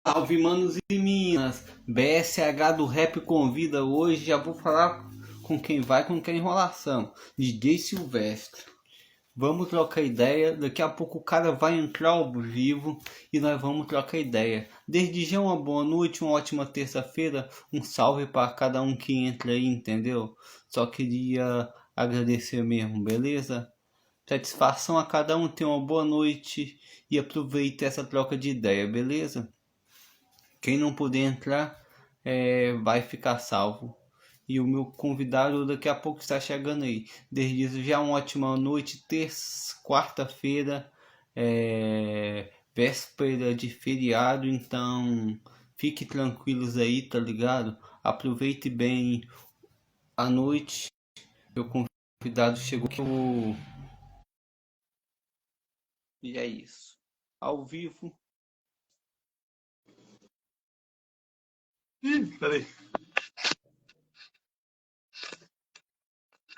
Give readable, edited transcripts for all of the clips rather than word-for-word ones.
Salve, manos e minas! BSH do Rap convida hoje. Já vou falar com quem vai, com quem enrolação. DJ Silvestre. Vamos trocar ideia. Daqui a pouco o cara vai entrar ao vivo e nós vamos trocar ideia. Desde já, uma boa noite, uma ótima terça-feira. Um salve para cada um que entra aí, entendeu? Só queria agradecer mesmo, beleza? Satisfação a cada um, tenha uma boa noite e aproveite essa troca de ideia, beleza? Quem não puder entrar vai ficar salvo. E o meu convidado daqui a pouco está chegando aí. Desde já uma ótima noite, terça, quarta-feira, véspera de feriado, então fique tranquilos aí, tá ligado? Aproveite bem a noite. Meu convidado chegou aqui. E é isso. Ao vivo. Ih, peraí.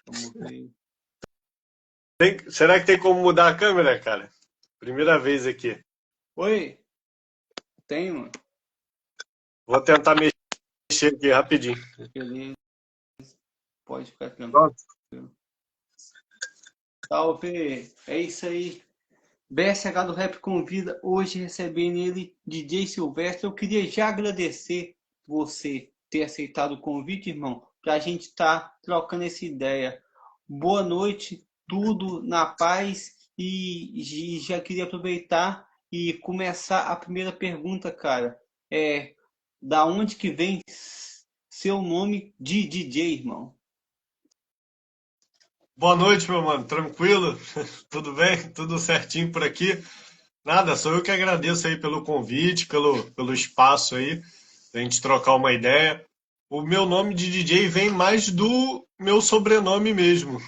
Vamos ver. Será que tem como mudar a câmera, cara? Primeira vez aqui. Oi, tem, mano. Vou tentar mexer aqui rapidinho. Beleza. Pode ficar tranquilo. Pronto. Salve! É isso aí. BSH do Rap convida hoje recebendo ele, DJ Silvestre. Eu queria já agradecer você ter aceitado o convite, irmão, para a gente estar trocando essa ideia. Boa noite, tudo na paz. E já queria aproveitar e começar a primeira pergunta, cara. Da onde que vem seu nome de DJ, irmão? Boa noite, meu mano. Tranquilo? Tudo bem? Tudo certinho por aqui? Nada, sou eu que agradeço aí pelo convite, pelo espaço aí, pra gente trocar uma ideia. O meu nome de DJ vem mais do meu sobrenome mesmo,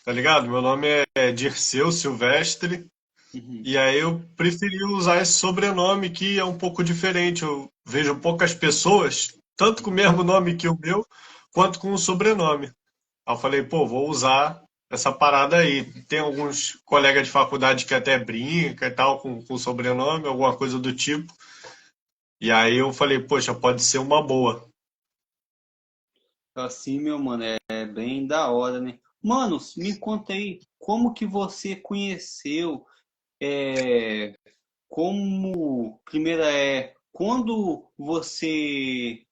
tá ligado? Meu nome é Dirceu Silvestre. Uhum. E aí eu preferi usar esse sobrenome que é um pouco diferente. Eu vejo poucas pessoas, tanto com o mesmo nome que o meu, quanto com o sobrenome. Aí eu falei, pô, vou usar essa parada aí. Tem alguns colegas de faculdade que até brinca e tal com o sobrenome, alguma coisa do tipo. E aí eu falei, poxa, pode ser uma boa. Assim, meu mano, é bem da hora, né? Mano, me conta aí, como que você conheceu, é, quando você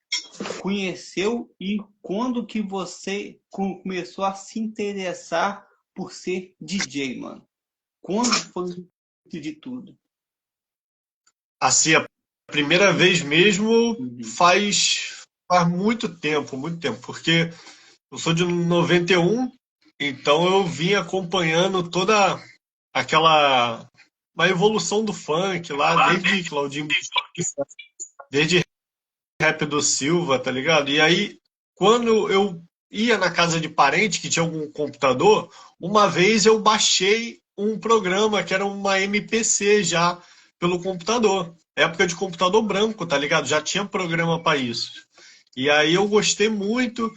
conheceu e quando que você começou a se interessar por ser DJ, mano? Quando foi isso de tudo? Assim, a primeira vez mesmo Uhum. faz muito tempo, porque eu sou de 91, então eu vim acompanhando toda aquela uma evolução do funk lá, desde Claudinho, desde Rap do Silva, tá ligado? E aí, quando eu ia na casa de parente que tinha algum computador, uma vez eu baixei um programa que era uma MPC já pelo computador. Época de computador branco, tá ligado? Já tinha programa para isso. E aí eu gostei muito.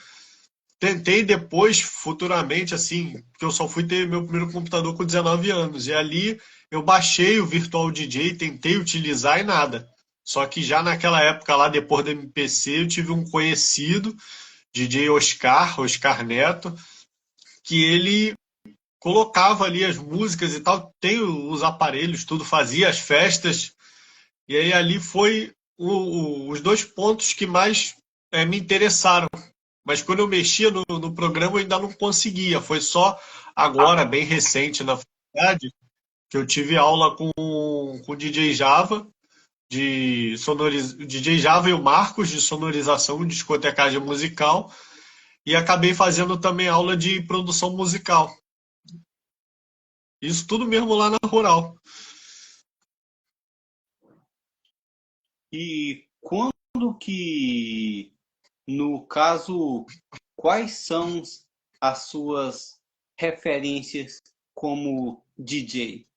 Tentei depois, futuramente, assim, porque eu só fui ter meu primeiro computador com 19 anos. E ali eu baixei o Virtual DJ, tentei utilizar e nada. Só que já naquela época lá, depois do MPC, eu tive um conhecido, DJ Oscar, Oscar Neto, que ele colocava ali as músicas e tal, tem os aparelhos, tudo, fazia as festas. E aí ali foi os dois pontos que mais me interessaram, mas quando eu mexia no programa eu ainda não conseguia. Foi só agora, bem recente na faculdade, que eu tive aula com o DJ Java, DJ Java e o Marcos, de sonorização, de discotecagem musical, e acabei fazendo também aula de produção musical. Isso tudo mesmo lá na Rural. E quando que, no caso, quais são as suas referências como DJ?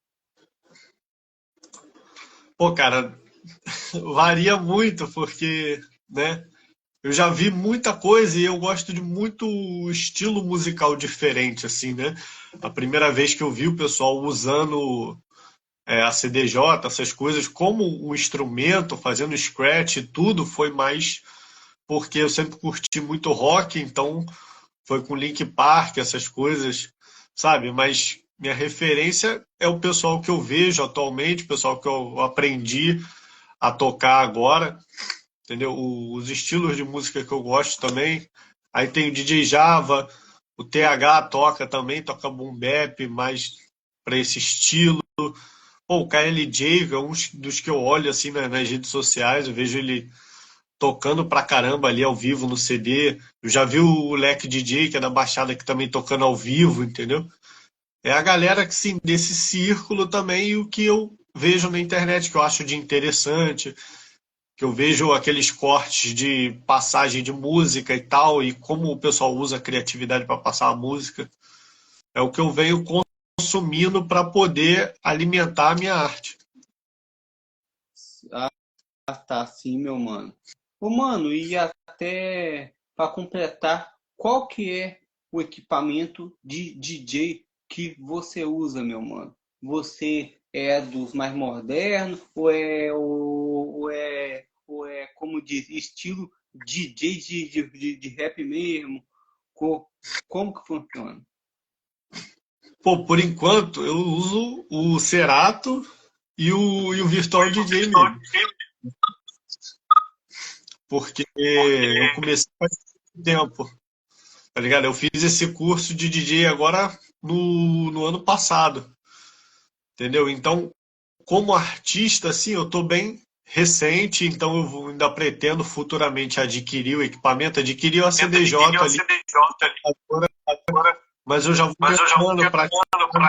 Pô, cara, varia muito, porque, né, eu já vi muita coisa e eu gosto de muito estilo musical diferente, assim, né? A primeira vez que eu vi o pessoal usando a CDJ, essas coisas, como um instrumento, fazendo scratch e tudo, foi mais porque eu sempre curti muito rock, então foi com Linkin Park, essas coisas, sabe? Mas minha referência é o pessoal que eu vejo atualmente, o pessoal que eu aprendi a tocar agora, entendeu? Os estilos de música que eu gosto também. Aí tem o DJ Java, o TH toca também, toca boom bap, mais para esse estilo. Pô, o KLJ é um dos que eu olho assim nas redes sociais, eu vejo ele tocando pra caramba ali ao vivo no CD. Eu já vi o Leque DJ, que é da Baixada, que também tocando ao vivo, entendeu? É a galera que, sim, desse círculo também, e o que eu vejo na internet, que eu acho de interessante, que eu vejo aqueles cortes de passagem de música e tal, e como o pessoal usa a criatividade para passar a música, é o que eu venho consumindo para poder alimentar a minha arte. Ah, tá, sim, meu mano. Ô, mano, e até para completar, qual que é o equipamento de DJ que você usa, meu mano? Você é dos mais modernos ou é como diz, estilo DJ de rap mesmo? Co- Como que funciona? Pô, por enquanto eu uso o Cerato e o Virtual DJ mesmo, porque eu comecei faz tempo, tá ligado? Eu fiz esse curso de DJ agora no ano passado, entendeu? Então, como artista, assim, eu tô bem recente, então ainda pretendo futuramente adquirir o equipamento, adquirir o ACDJ ali, mas eu já vou levando para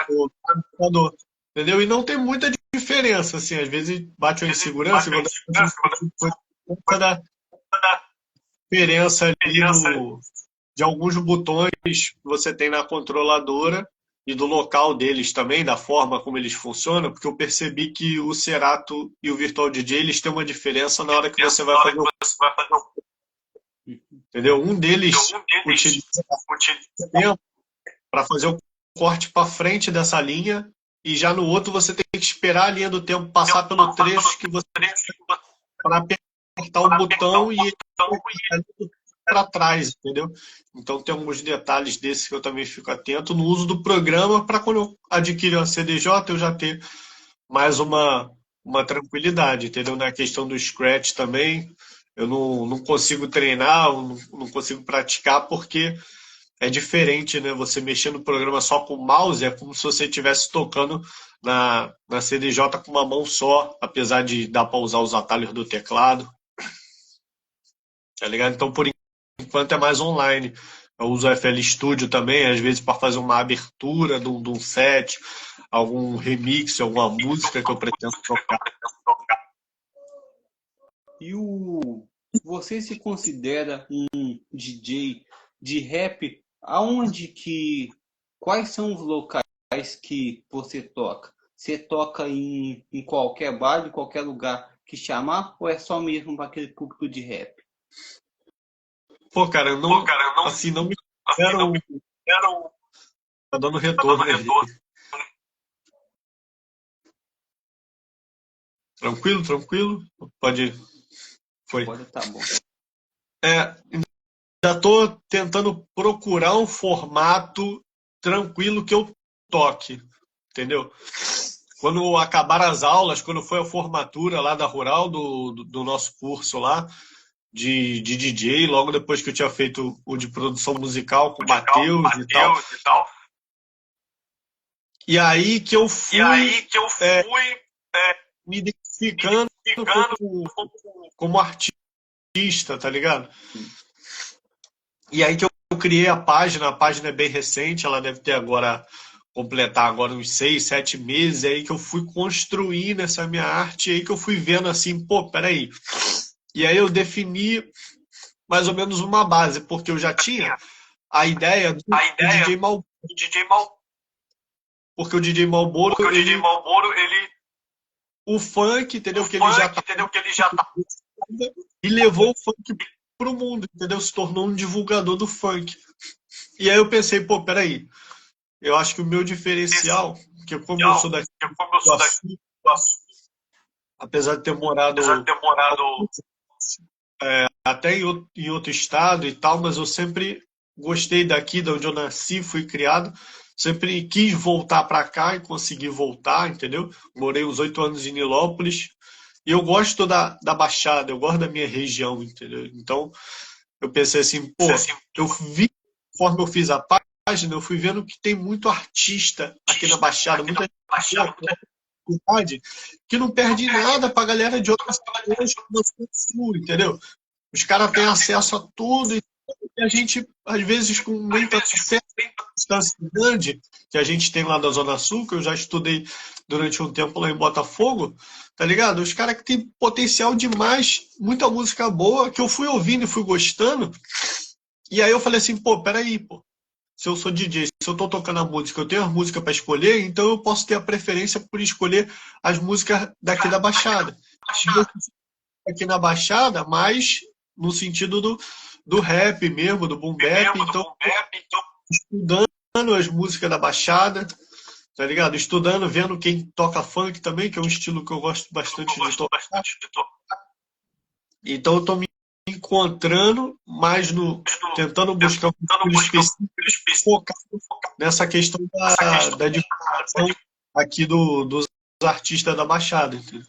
o computador, entendeu? E não tem muita diferença, assim, às vezes bate uma insegurança, igual da diferença ali de alguns botões que você tem na controladora e do local deles também, da forma como eles funcionam, porque eu percebi que o Cerato e o Virtual DJ eles têm uma diferença na hora que você vai fazer o... Entendeu? Um deles utiliza tempo para fazer o corte para frente dessa linha e já no outro você tem que esperar a linha do tempo passar pelo trecho que você para apertar o botão e para trás, entendeu? Então tem alguns detalhes desses que eu também fico atento no uso do programa para quando eu adquirir uma CDJ eu já ter mais uma tranquilidade, entendeu? Na questão do Scratch também, eu não consigo treinar, eu não consigo praticar porque é diferente, né? Você mexer no programa só com o mouse é como se você estivesse tocando na CDJ com uma mão só, apesar de dar para usar os atalhos do teclado, tá ligado? Então, por enquanto é mais online. Eu uso o FL Studio também, às vezes para fazer uma abertura de um set, algum remix, alguma música que eu pretendo tocar. E você se considera um DJ de rap? Quais são os locais que você toca? Você toca em qualquer baile, qualquer lugar que chamar, ou é só mesmo para aquele público de rap? Pô, cara, eu não, assim, não me quero, tá dando retorno aí. Tranquilo, tranquilo? Pode, foi. Pode, tá bom. Ainda tô tentando procurar um formato tranquilo que eu toque, entendeu? Quando acabar as aulas, quando foi a formatura lá da Rural, do nosso curso lá, de DJ, logo depois que eu tinha feito o de produção musical com o Matheus e tal. E aí que eu fui me identificando como artista, tá ligado? E aí que eu criei a página é bem recente, ela deve ter agora, completar agora uns 6, 7 meses, é aí que eu fui construindo essa minha arte, e aí que eu fui vendo assim, pô, peraí. E aí eu defini mais ou menos uma base, porque eu já tinha a ideia do DJ Malboro. Porque o DJ Malboro, o funk, entendeu? Que ele já tá e levou o funk pro mundo, entendeu? Se tornou um divulgador do funk. E aí eu pensei, pô, peraí, eu acho que o meu diferencial, que como eu sou daqui do Açu, apesar de ter morado até em outro estado e tal, mas eu sempre gostei daqui, de onde eu nasci, fui criado. Sempre quis voltar para cá e consegui voltar, entendeu? Morei uns 8 anos em Nilópolis. E eu gosto da Baixada, eu gosto da minha região, entendeu? Então, eu pensei assim, pô, eu vi, conforme eu fiz a página, eu fui vendo que tem muito artista aqui na Baixada, muita gente que não perde nada pra galera de outras regiões do Sul, entendeu? Os caras têm acesso a tudo e a gente, às vezes, com muita distância grande que a gente tem lá da Zona Sul, que eu já estudei durante um tempo lá em Botafogo, tá ligado? Os caras que têm potencial demais, muita música boa, que eu fui ouvindo e fui gostando, e aí eu falei assim, pô, peraí, pô. Se eu sou DJ, se eu tô tocando a música, eu tenho a música para escolher, então eu posso ter a preferência por escolher as músicas daqui da Baixada. Aqui na Baixada, mas no sentido do rap mesmo, do boom bap, então estudando as músicas da Baixada, tá ligado? Estudando, vendo quem toca funk também, que é um estilo que eu gosto bastante de tocar. Então eu tô me encontrando mais tentando buscar um estilo específico focado nessa questão da divulgação aqui dos artistas da Baixada, entendeu?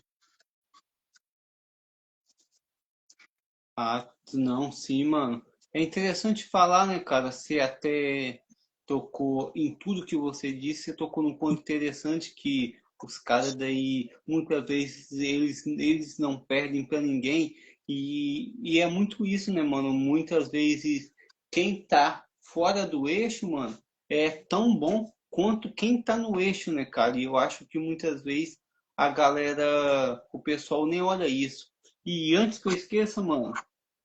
Ah, não, sim, mano. É interessante falar, né, cara? Você até tocou em tudo que você disse, você tocou num ponto interessante que os caras daí, muitas vezes, eles não perdem pra ninguém. E é muito isso, né, mano? Muitas vezes, quem tá fora do eixo, mano, é tão bom quanto quem tá no eixo, né, cara? E eu acho que muitas vezes a galera, o pessoal nem olha isso. E antes que eu esqueça, mano,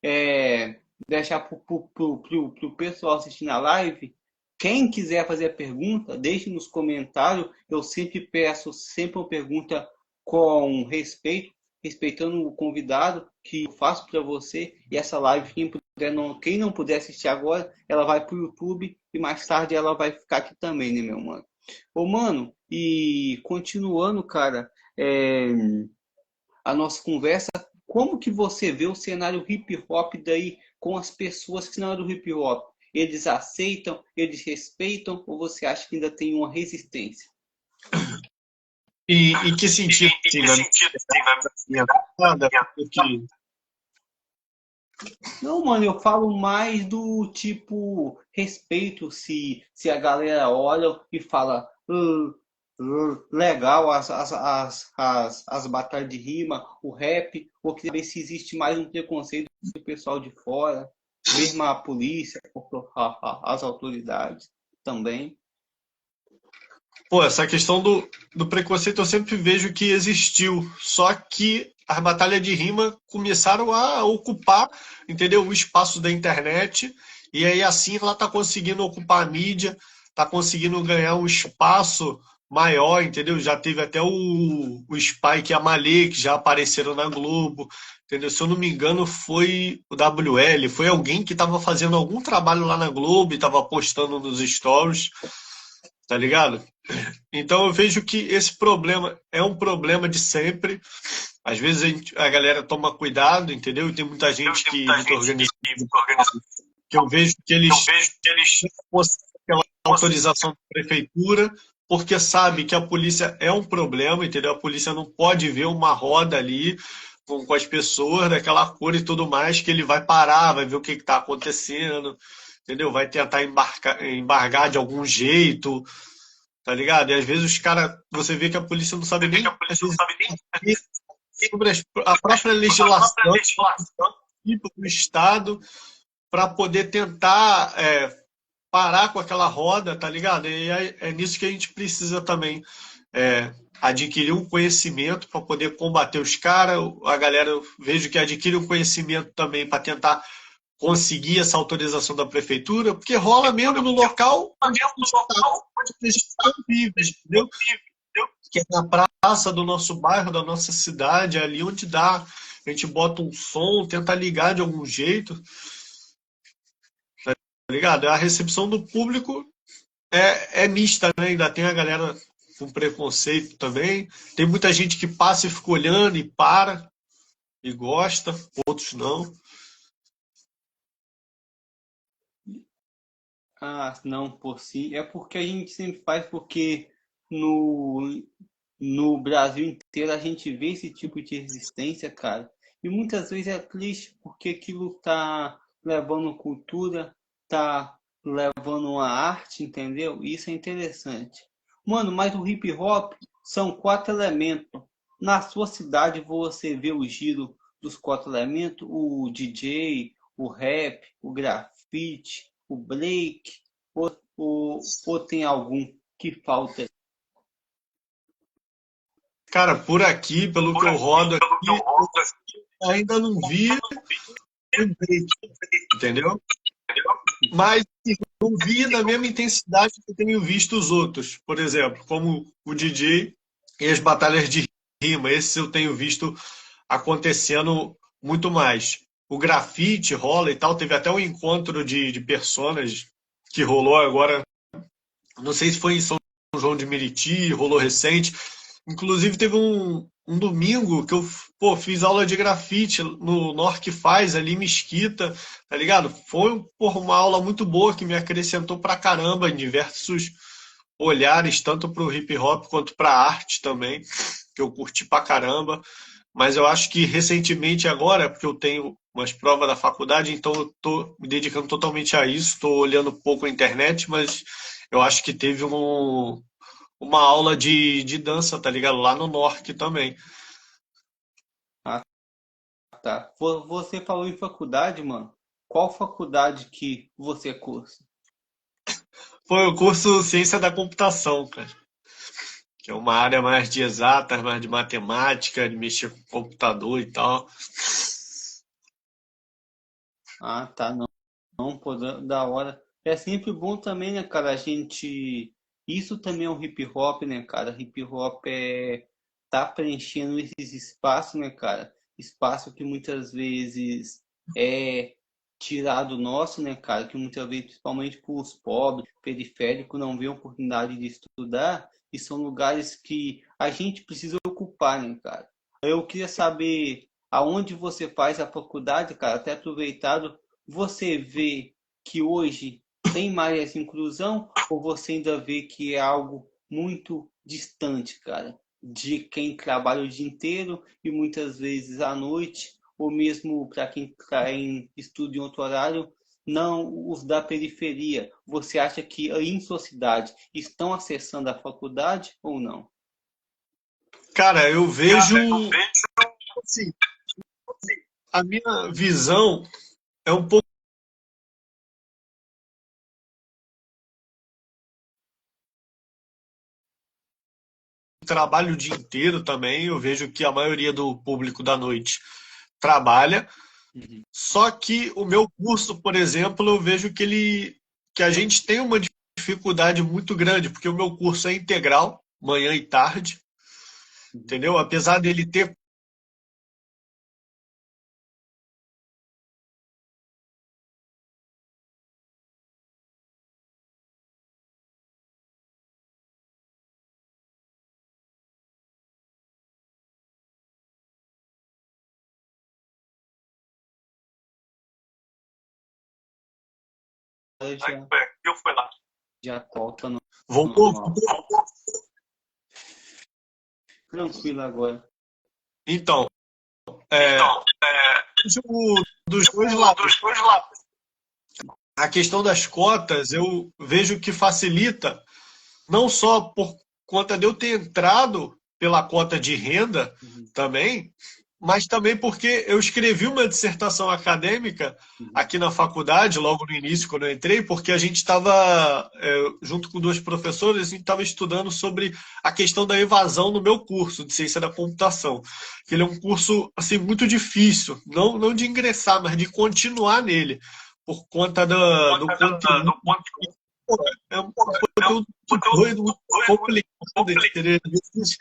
é, deixar pro pessoal assistir na live. Quem quiser fazer a pergunta, deixe nos comentários. Eu sempre peço sempre uma pergunta com respeito, respeitando o convidado que eu faço para você. E essa live, quem não puder assistir agora, ela vai para o YouTube e mais tarde ela vai ficar aqui também, né, meu mano? Ô, mano, e continuando, cara, a nossa conversa, como que você vê o cenário hip hop daí com as pessoas que não é do hip hop? Eles aceitam, eles respeitam ou você acha que ainda tem uma resistência? E em que sentido, assim, na minha nada, porque Não, mano, eu falo mais do tipo respeito se a galera olha e fala legal as batalhas de rima, o rap, ou queria ver se existe mais um preconceito do pessoal de fora, mesmo a polícia, as autoridades também. pô, essa questão do preconceito eu sempre vejo que existiu, só que as batalhas de rima começaram a ocupar, entendeu, o espaço da internet, e aí assim ela tá conseguindo ocupar a mídia, tá conseguindo ganhar um espaço maior, entendeu? Já teve até o Spike e a Malê, que já apareceram na Globo, entendeu? Se eu não me engano, foi o WL, foi alguém que estava fazendo algum trabalho lá na Globo e estava postando nos stories, tá ligado? Então eu vejo que esse problema é um problema de sempre. Às vezes a galera toma cuidado, entendeu? E tem muita gente que muito organizada, que eu vejo que eles aquela autorização da prefeitura, porque sabe que a polícia é um problema, entendeu? A polícia não pode ver uma roda ali com as pessoas daquela cor e tudo mais, que ele vai parar, vai ver o que está acontecendo, entendeu? Vai tentar embargar de algum jeito, tá ligado? E às vezes os caras, você vê que a polícia não sabe nem, às vezes, sobre a própria legislação do Estado para poder tentar parar com aquela roda, tá ligado? E é nisso que a gente precisa também adquirir um conhecimento para poder combater os caras. A galera, eu vejo que adquire um conhecimento também para tentar conseguir essa autorização da prefeitura, porque rola mesmo no local onde a gente vive, entendeu? Que é na praça do nosso bairro, da nossa cidade, ali onde dá. A gente bota um som, tenta ligar de algum jeito, tá ligado? A recepção do público é mista, né? Ainda tem a galera com preconceito também. Tem muita gente que passa e fica olhando e para e gosta, outros não. Ah, não, por si. É porque a gente sempre faz porque no, no Brasil inteiro a gente vê esse tipo de resistência, cara. E muitas vezes é triste porque aquilo tá levando cultura, tá levando uma arte, entendeu? E isso é interessante. Mano, mas o hip hop são quatro elementos. Na sua cidade você vê o giro dos quatro elementos, o DJ, o rap, o grafite, o break, ou tem algum que falta? Cara, por aqui, pelo que eu rodo aqui, eu ainda não vi o break, entendeu? Mas assim, não vi na mesma intensidade que eu tenho visto os outros. Por exemplo, como o DJ e as batalhas de rima. Esse eu tenho visto acontecendo muito mais. O grafite rola e tal. Teve até um encontro de personas que rolou agora. Não sei se foi em São João de Meriti, rolou recente. Inclusive teve um domingo que eu fiz aula de grafite no Norque Faz, ali em Mesquita, tá ligado? Foi uma aula muito boa que me acrescentou pra caramba em diversos olhares, tanto pro hip hop quanto pra arte também, que eu curti pra caramba. Mas eu acho que recentemente agora, porque eu tenho umas provas da faculdade, então eu tô me dedicando totalmente a isso, tô olhando pouco a internet, mas eu acho que teve uma aula de dança, tá ligado? Lá no Norte também. Ah, tá. Você falou em faculdade, mano. Qual faculdade que você cursa? Foi o curso Ciência da Computação, cara. Que é uma área mais de exatas, mais de matemática, de mexer com computador e tal. Ah, tá, não. Não, pô, da hora. É sempre bom também, né, cara, a gente. Isso também é um hip hop, né, cara? Hip hop tá preenchendo esses espaços, né, cara? Espaço que muitas vezes é tirado nosso, né, cara? Que muitas vezes, principalmente para os pobres, periféricos, não vê oportunidade de estudar, e são lugares que a gente precisa ocupar, né, cara? Eu queria saber aonde você faz a faculdade, cara, até aproveitado você vê que hoje tem mais essa inclusão ou você ainda vê que é algo muito distante, cara, de quem trabalha o dia inteiro e muitas vezes à noite, ou mesmo para quem estuda em outro horário, não os da periferia. Você acha que aí em sua cidade estão acessando a faculdade ou não? Cara, eu vejo. Assim, a minha visão é um pouco trabalho o dia inteiro também. Eu vejo que a maioria do público da noite trabalha. Uhum. Só que o meu curso, por exemplo, eu vejo que a gente tem uma dificuldade muito grande, porque o meu curso é integral, manhã e tarde, Uhum. entendeu? Apesar dele ter Já, eu fui lá. já volta no Voltou? normal. Tranquilo agora. Então, é, dos dois lados. A questão das cotas, eu vejo que facilita, não só por conta de eu ter entrado pela cota de renda Uhum. também, mas também porque eu escrevi uma dissertação acadêmica Uhum. aqui na faculdade, logo no início, quando eu entrei, porque a gente estava, junto com dois professores, a gente estava estudando sobre a questão da evasão no meu curso de ciência da computação. Que ele é um curso assim, muito difícil, não de ingressar, mas de continuar nele, por conta do conteúdo. É um conteúdo muito doido, muito complicado, entendeu? Às vezes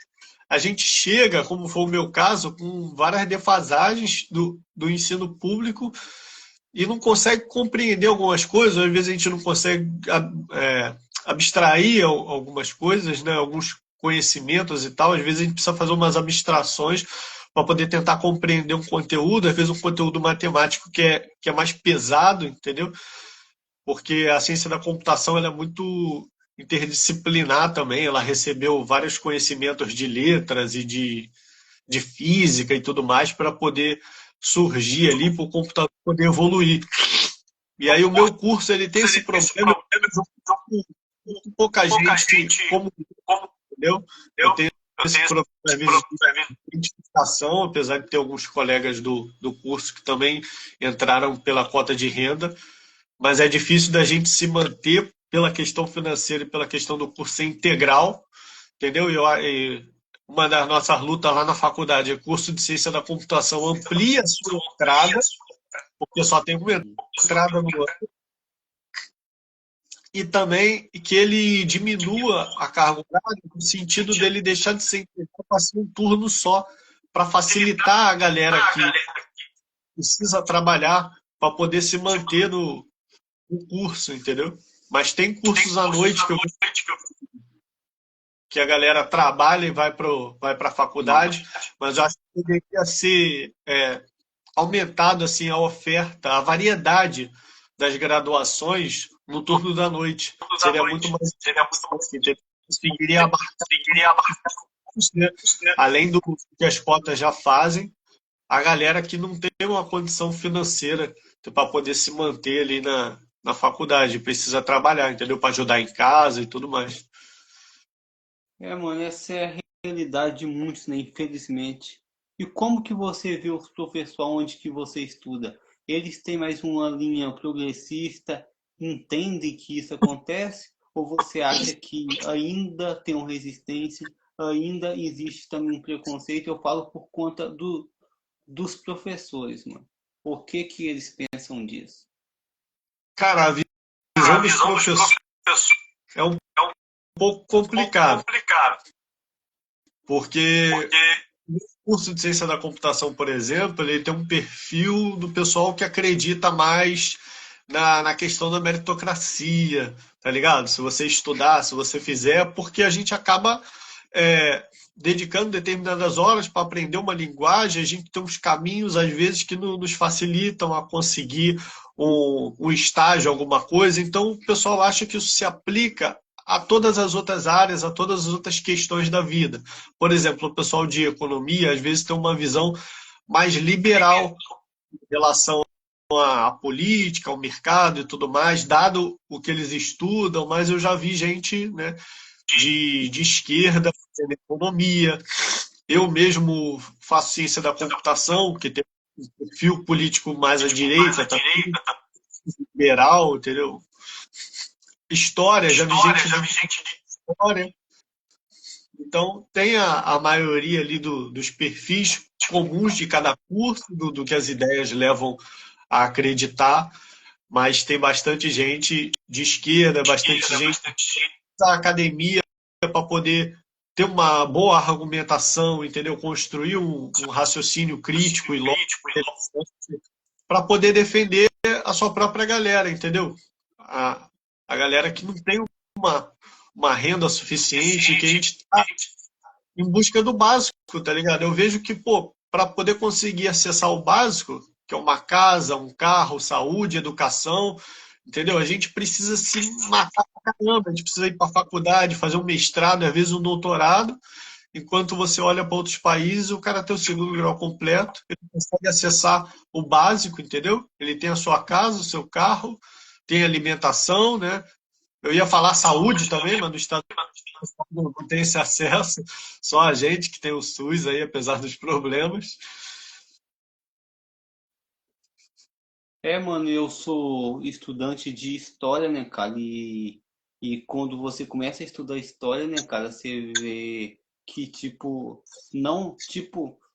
a gente chega, como foi o meu caso, com várias defasagens do ensino público e não consegue compreender algumas coisas, às vezes a gente não consegue abstrair algumas coisas, né? Alguns conhecimentos e tal, às vezes a gente precisa fazer umas abstrações para poder tentar compreender um conteúdo, às vezes um conteúdo matemático que é mais pesado, entendeu? Porque a ciência da computação ela é muito interdisciplinar também, ela recebeu vários conhecimentos de letras e de física e tudo mais para poder surgir ali, para o computador poder evoluir. E aí o meu curso ele tem esse problema, com pouca gente como, entendeu? Eu tenho esse problema às vezes de identificação, apesar de ter alguns colegas do curso que também entraram pela cota de renda, mas é difícil da gente se manter pela questão financeira e pela questão do curso ser integral, entendeu? E uma das nossas lutas lá na faculdade é curso de ciência da computação amplia a sua entrada, porque só tem uma entrada no ano, e também que ele diminua a carga horária no sentido dele deixar de ser integral para ser um turno só, para facilitar a galera que precisa trabalhar para poder se manter no curso, entendeu? Mas tem cursos à noite que a galera trabalha e vai para a faculdade, mas eu acho que deveria ser aumentado assim, a oferta, a variedade das graduações no turno da noite. Seria muito mais interessante, conseguiria abarcar, né? Além do que as cotas já fazem, a galera que não tem uma condição financeira para poder se manter ali na faculdade, precisa trabalhar, entendeu? Para ajudar em casa e tudo mais. Mano, essa é a realidade de muitos, né? Infelizmente. E como que você vê os professores onde que você estuda? Eles têm mais uma linha progressista, entendem que isso acontece? Ou você acha que ainda tem uma resistência, ainda existe também um preconceito? Eu falo por conta dos professores, mano. O que que eles pensam disso? Cara, a visão dos professores é um pouco complicado, porque o curso de ciência da computação, por exemplo, ele tem um perfil do pessoal que acredita mais na questão da meritocracia, tá ligado? Se você estudar, se você fizer, porque a gente acaba dedicando determinadas horas para aprender uma linguagem, a gente tem uns caminhos, às vezes, que nos facilitam a conseguir um estágio, alguma coisa. Então, o pessoal acha que isso se aplica a todas as outras áreas, a todas as outras questões da vida. Por exemplo, o pessoal de economia, às vezes, tem uma visão mais liberal em relação à política, ao mercado e tudo mais, dado o que eles estudam, mas eu já vi gente, né, de esquerda fazendo economia. Eu mesmo faço ciência da computação, que tem um perfil político mais à direita, tá liberal, entendeu? História, já vi gente de história. Então, tem a maioria ali dos perfis comuns de cada curso, do que as ideias levam a acreditar, mas tem bastante gente de esquerda, bastante gente da academia para poder ter uma boa argumentação, entendeu? Construir um raciocínio crítico e lógico para poder defender a sua própria galera, entendeu? A galera que não tem uma renda suficiente, que a gente está em busca do básico, tá ligado? Eu vejo que, pô, para poder conseguir acessar o básico, que é uma casa, um carro, saúde, educação, entendeu? A gente precisa se matar pra caramba, a gente precisa ir para a faculdade, fazer um mestrado, às vezes um doutorado, enquanto você olha para outros países, o cara tem o segundo grau completo, ele consegue acessar o básico, entendeu? Ele tem a sua casa, o seu carro, tem alimentação, né? Eu ia falar saúde também, mas no estado não tem esse acesso, só a gente que tem o SUS aí, apesar dos problemas. Mano, eu sou estudante de história, né, cara? E quando você começa a estudar história, né, cara, você vê que,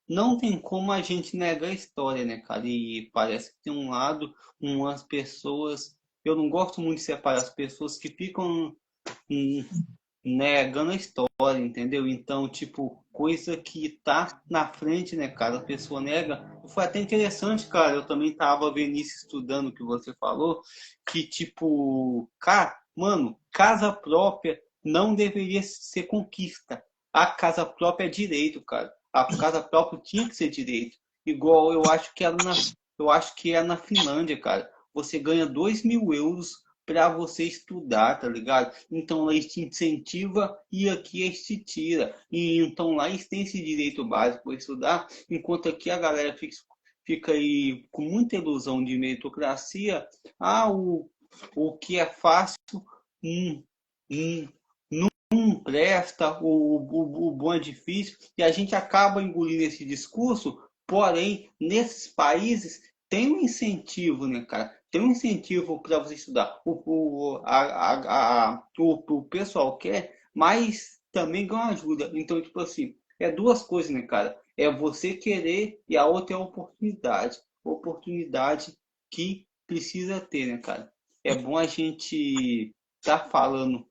não tem como a gente negar a história, né, cara? E parece que tem um lado, umas pessoas. Eu não gosto muito de separar as pessoas que ficam hum, negando a história, entendeu? Então, coisa que tá na frente, né, cara, a pessoa nega. Foi até interessante, cara, eu também tava vendo isso estudando o que você falou, que cara, mano, casa própria não deveria ser conquista. A casa própria é direito, cara. A casa própria tinha que ser direito. Igual eu acho que é na Finlândia, cara. Você ganha 2.000 euros para você estudar, tá ligado? Então lá eles te incentiva e aqui eles te tira. E então lá eles têm esse direito básico para estudar, enquanto aqui a galera fica aí com muita ilusão de meritocracia. Ah, o que é fácil, hum, hum, não presta, o bom é difícil, e a gente acaba engolindo esse discurso, porém, nesses países tem um incentivo, né, cara? Tem um incentivo para você estudar. O pessoal quer, mas também ganha ajuda. Então, tipo assim, é duas coisas, né, cara? É você querer e a outra é a oportunidade. Oportunidade que precisa ter, né, cara? É bom a gente tá falando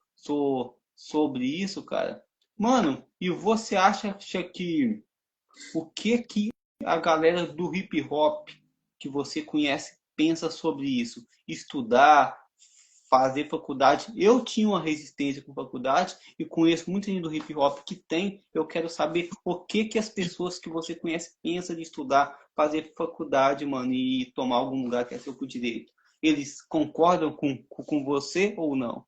sobre isso, cara. Mano, e você acha que o que a galera do hip hop que você conhece pensa sobre isso? Estudar, fazer faculdade. Eu tinha uma resistência com faculdade e conheço muita gente do hip hop que tem. Eu quero saber o que as pessoas que você conhece pensam de estudar, fazer faculdade, mano, e tomar algum lugar que é seu por direito. Eles concordam com você ou não?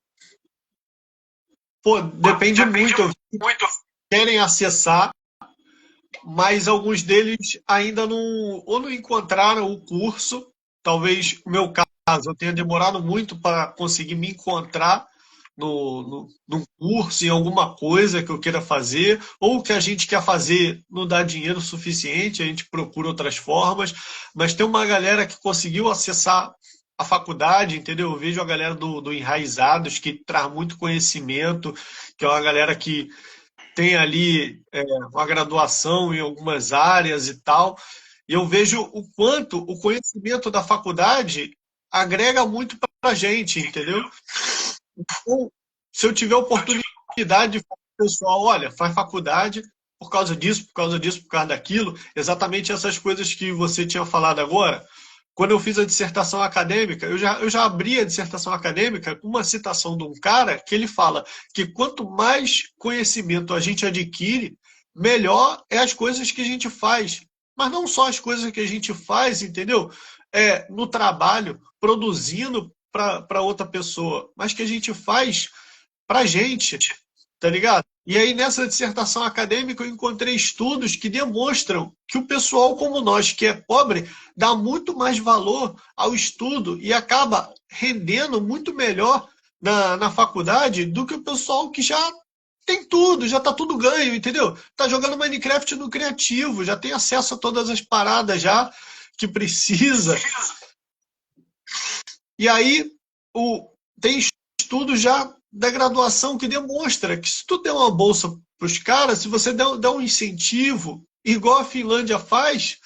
Pô, depende muito. Querem acessar, mas alguns deles ainda não, ou não encontraram o curso. Talvez o meu caso, eu tenha demorado muito para conseguir me encontrar num curso, em alguma coisa que eu queira fazer, ou que a gente quer fazer não dá dinheiro suficiente, a gente procura outras formas, mas tem uma galera que conseguiu acessar a faculdade, entendeu? Eu vejo a galera do Enraizados, que traz muito conhecimento, que é uma galera que tem ali uma graduação em algumas áreas e tal, e eu vejo o quanto o conhecimento da faculdade agrega muito para a gente, entendeu? Então, se eu tiver oportunidade de falar pro pessoal, olha, faz faculdade por causa disso, por causa disso, por causa daquilo, exatamente essas coisas que você tinha falado agora. Quando eu fiz a dissertação acadêmica, eu já abri a dissertação acadêmica com uma citação de um cara que ele fala que quanto mais conhecimento a gente adquire, melhor é as coisas que a gente faz. Mas não só as coisas que a gente faz, entendeu? No trabalho, produzindo para outra pessoa, mas que a gente faz para a gente, tá ligado? E aí, nessa dissertação acadêmica, eu encontrei estudos que demonstram que o pessoal como nós, que é pobre, dá muito mais valor ao estudo e acaba rendendo muito melhor na faculdade do que o pessoal que já tem tudo, já tá tudo ganho, entendeu? Tá jogando Minecraft no criativo, já tem acesso a todas as paradas já que precisa. E aí, tem estudos já da graduação que demonstra que se tu der uma bolsa para os caras, se você der um incentivo, igual a Finlândia faz,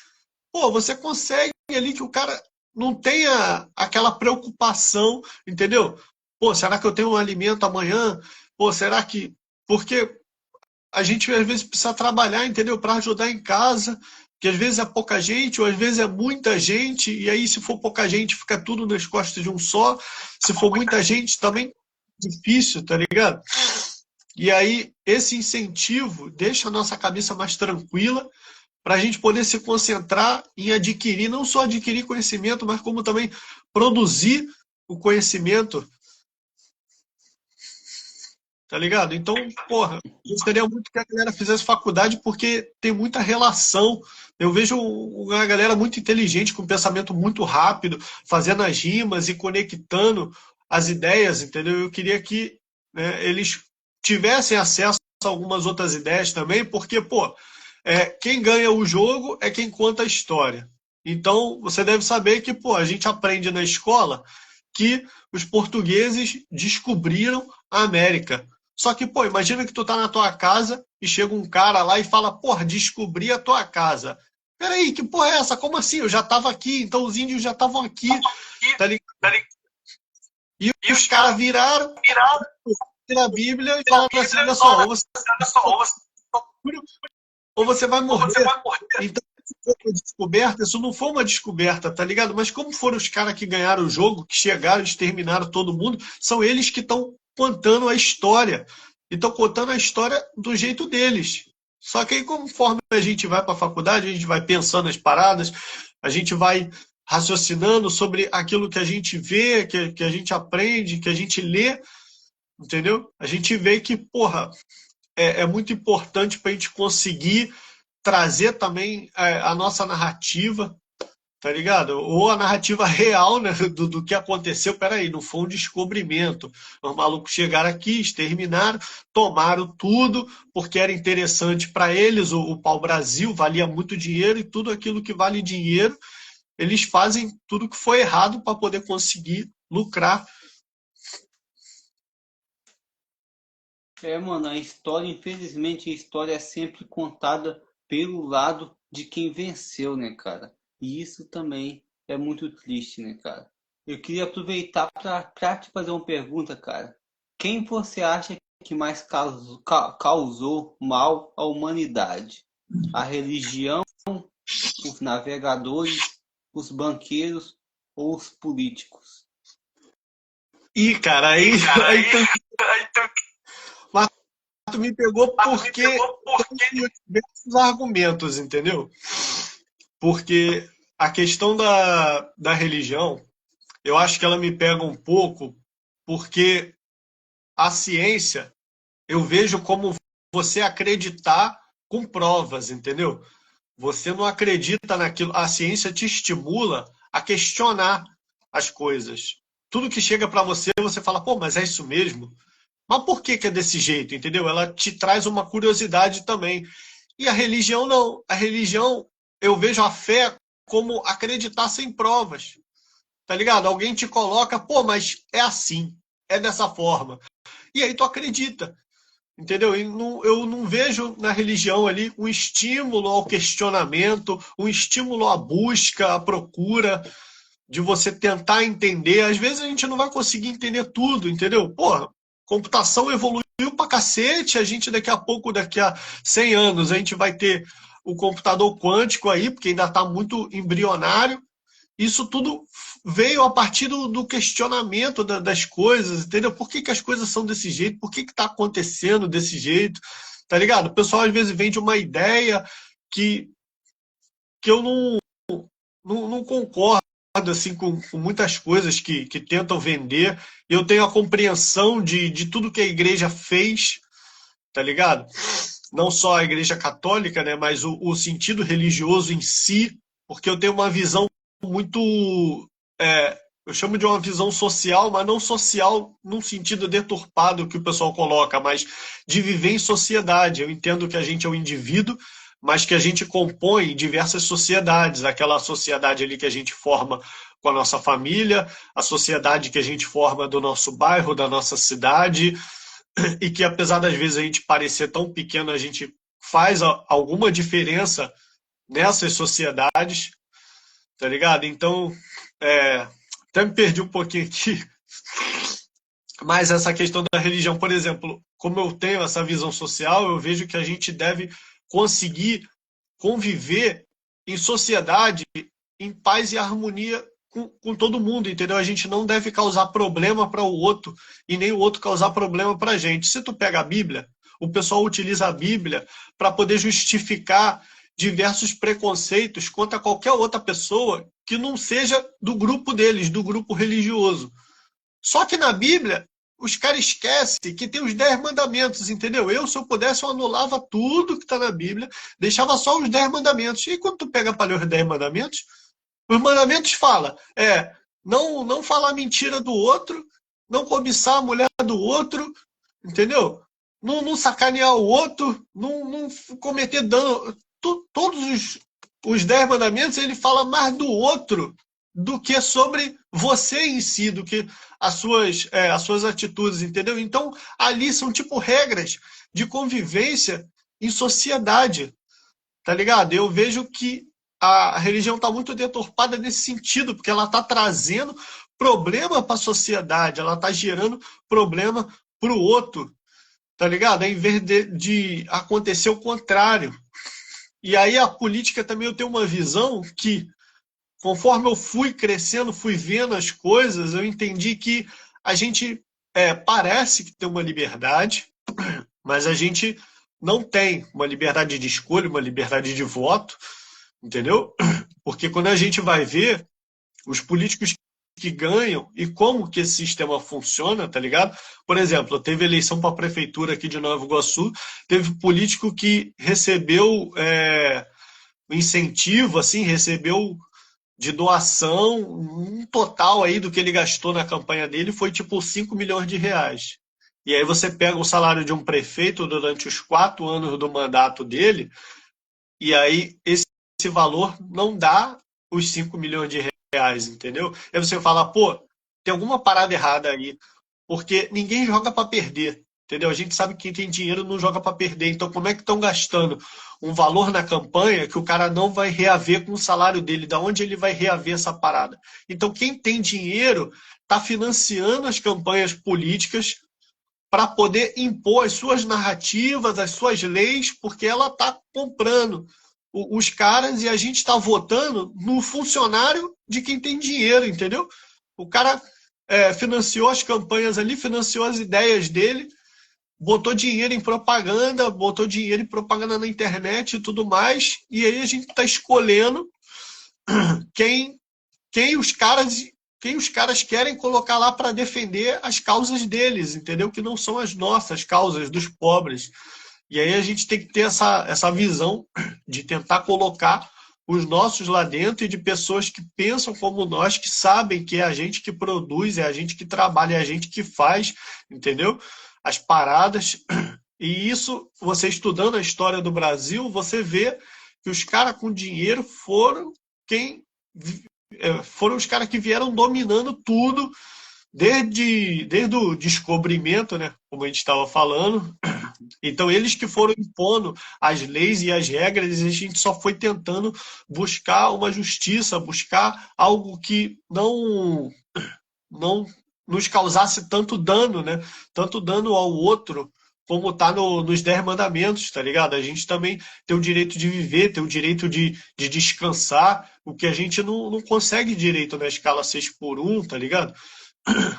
pô, você consegue ali que o cara não tenha aquela preocupação, entendeu? Pô, será que eu tenho um alimento amanhã? Pô, será que... Porque a gente às vezes precisa trabalhar, entendeu? Para ajudar em casa, que às vezes é pouca gente, ou às vezes é muita gente, e aí se for pouca gente, fica tudo nas costas de um só. Se for muita gente, também é difícil, tá ligado? E aí esse incentivo deixa a nossa cabeça mais tranquila para a gente poder se concentrar em adquirir, não só adquirir conhecimento, mas como também produzir o conhecimento, tá ligado? Então, porra, eu gostaria muito que a galera fizesse faculdade porque tem muita relação. Eu vejo uma galera muito inteligente, com pensamento muito rápido, fazendo as rimas e conectando as ideias, entendeu? Eu queria que, né, eles tivessem acesso a algumas outras ideias também, porque, pô, quem ganha o jogo é quem conta a história. Então, você deve saber que, pô, a gente aprende na escola que os portugueses descobriram a América. Só que, pô, imagina que tu tá na tua casa e chega um cara lá e fala, porra, descobri a tua casa. Peraí, que porra é essa? Como assim? Eu já tava aqui, então os índios já estavam aqui, tá ligado? E os caras viraram a Bíblia e falaram assim, olha só, ou você vai morrer. Então, se for uma descoberta, isso não foi uma descoberta, tá ligado? Mas como foram os caras que ganharam o jogo, que chegaram, exterminaram todo mundo, são eles que estão contando a história. e estão contando a história do jeito deles. Só que aí, conforme a gente vai para a faculdade, a gente vai pensando as paradas, a gente vai raciocinando sobre aquilo que a gente vê, que a gente aprende, que a gente lê, entendeu? A gente vê que, porra, é muito importante para a gente conseguir trazer também a nossa narrativa, tá ligado? Ou a narrativa real, né, do que aconteceu. Peraí, não foi um descobrimento. Os malucos chegaram aqui, exterminaram, tomaram tudo, porque era interessante para eles. O pau-brasil valia muito dinheiro e tudo aquilo que vale dinheiro, eles fazem tudo que foi errado para poder conseguir lucrar. Mano, a história, infelizmente, a história é sempre contada pelo lado de quem venceu, né, cara? E isso também é muito triste, né, cara? Eu queria aproveitar para te fazer uma pergunta, cara. Quem você acha que mais causou mal à humanidade? A religião, os navegadores, os banqueiros ou os políticos? E, cara, aí tu me pegou porque tem diversos argumentos, entendeu? Porque a questão da religião, eu acho que ela me pega um pouco, porque a ciência eu vejo como você acreditar com provas, entendeu? Você não acredita naquilo, a ciência te estimula a questionar as coisas. Tudo que chega para você, você fala, pô, mas é isso mesmo? Mas por que é desse jeito, entendeu? Ela te traz uma curiosidade também. E a religião não. A religião, eu vejo a fé como acreditar sem provas. Tá ligado? Alguém te coloca, pô, mas é assim, é dessa forma. E aí tu acredita. Entendeu? E não, eu não vejo na religião ali um estímulo ao questionamento, um estímulo à busca, à procura, de você tentar entender. Às vezes a gente não vai conseguir entender tudo, entendeu? Porra, computação evoluiu pra cacete, a gente daqui a pouco, daqui a 100 anos, a gente vai ter o computador quântico aí, porque ainda está muito embrionário. Isso tudo veio a partir do questionamento das coisas, entendeu? Por que as coisas são desse jeito? Por que está acontecendo desse jeito? Tá ligado? O pessoal às vezes vende uma ideia que, que eu não concordo assim, com muitas coisas que tentam vender. Eu tenho a compreensão de tudo que a igreja fez, tá ligado? Não só a igreja católica, né, mas o sentido religioso em si, porque eu tenho uma visão muito. Eu chamo de uma visão social, mas não social num sentido deturpado que o pessoal coloca, mas de viver em sociedade. Eu entendo que a gente é um indivíduo, mas que a gente compõe diversas sociedades. Aquela sociedade ali que a gente forma com a nossa família, a sociedade que a gente forma do nosso bairro, da nossa cidade, e que apesar das vezes a gente parecer tão pequeno, a gente faz alguma diferença nessas sociedades, tá ligado? Então, até me perdi um pouquinho aqui, mas essa questão da religião, por exemplo, como eu tenho essa visão social, eu vejo que a gente deve conseguir conviver em sociedade, em paz e harmonia com todo mundo, entendeu? A gente não deve causar problema para o outro e nem o outro causar problema para a gente. Se tu pega a Bíblia, o pessoal utiliza a Bíblia para poder justificar diversos preconceitos contra qualquer outra pessoa que não seja do grupo deles, do grupo religioso. Só que na Bíblia, os caras esquecem que tem os 10 mandamentos, entendeu? Se eu pudesse, eu anulava tudo que está na Bíblia, deixava só os 10 mandamentos. E quando tu pega para ler os 10 mandamentos, os mandamentos falam, não falar mentira do outro, não cobiçar a mulher do outro, entendeu? Não sacanear o outro, não cometer dano. Todos os 10 mandamentos, ele fala mais do outro do que sobre você em si, do que as suas atitudes, entendeu? Então, ali são tipo regras de convivência em sociedade, tá ligado? Eu vejo que a religião está muito deturpada nesse sentido, porque ela está trazendo problema para a sociedade, ela está gerando problema para o outro, tá ligado? Em vez de acontecer o contrário. E aí a política também eu tenho uma visão que, conforme eu fui crescendo, fui vendo as coisas, eu entendi que a gente parece que tem uma liberdade, Mas a gente não tem uma liberdade de escolha, uma liberdade de voto, entendeu? Porque quando a gente vai ver os políticos que ganham e como que esse sistema funciona, tá ligado? Por exemplo, teve eleição para a prefeitura aqui de Nova Iguaçu, teve político que recebeu incentivo, assim, recebeu de doação, um total aí do que ele gastou na campanha dele foi tipo 5 milhões de reais. E aí você pega o salário de um prefeito durante os 4 anos do mandato dele, e aí esse valor não dá os 5 milhões de reais, entendeu? Aí você fala, pô, tem alguma parada errada aí, porque ninguém joga para perder, entendeu? A gente sabe que quem tem dinheiro não joga para perder, então como é que estão gastando um valor na campanha que o cara não vai reaver com o salário dele? Da onde ele vai reaver essa parada? Então quem tem dinheiro está financiando as campanhas políticas para poder impor as suas narrativas, as suas leis, porque ela está comprando os caras e a gente está votando no funcionário de quem tem dinheiro, entendeu? O cara financiou as campanhas ali, financiou as ideias dele, botou dinheiro em propaganda, botou dinheiro em propaganda na internet e tudo mais, e aí a gente está escolhendo quem, quem os caras quem os caras querem colocar lá para defender as causas deles, entendeu? Que não são as nossas causas dos pobres. E aí a gente tem que ter essa visão de tentar colocar os nossos lá dentro e de pessoas que pensam como nós, que sabem que é a gente que produz, é a gente que trabalha, é a gente que faz, entendeu? As paradas. E isso, você estudando a história do Brasil, você vê que os caras com dinheiro quem foram os caras que vieram dominando tudo desde o descobrimento, né? Como a gente estava falando. Então, eles que foram impondo as leis e as regras, e a gente só foi tentando buscar uma justiça, buscar algo que não nos causasse tanto dano, né? Tanto dano ao outro, como tá nos 10 mandamentos, tá ligado? A gente também tem o direito de viver, tem o direito de descansar, o que a gente não consegue direito na escala 6 por 1, tá ligado?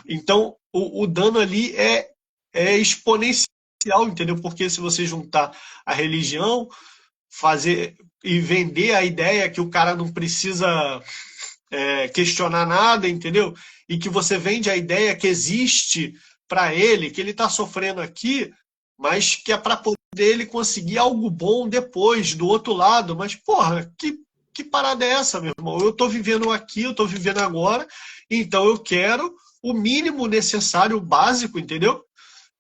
Então, o dano ali é exponencial, entendeu? Porque se você juntar a religião, fazer e vender a ideia que o cara não precisa questionar nada, entendeu? E que você vende a ideia que existe para ele, que ele está sofrendo aqui, mas que é para poder ele conseguir algo bom depois, do outro lado. Mas, porra, que parada é essa, meu irmão? Eu estou vivendo aqui, eu estou vivendo agora, então eu quero o mínimo necessário, o básico, entendeu?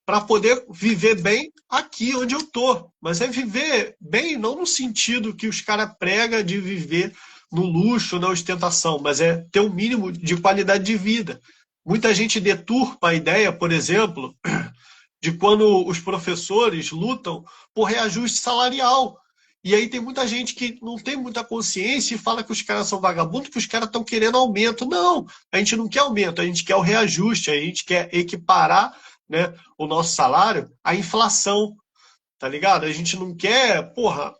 Para poder viver bem aqui onde eu tô. Mas é viver bem não no sentido que os caras pregam de viver no luxo, na ostentação, mas é ter um mínimo de qualidade de vida. Muita gente deturpa a ideia, por exemplo, de quando os professores lutam por reajuste salarial. E aí tem muita gente que não tem muita consciência e fala que os caras são vagabundos, que os caras estão querendo aumento. Não, a gente não quer aumento, a gente quer o reajuste, a gente quer equiparar, né, o nosso salário à inflação, tá ligado? A gente não quer, porra,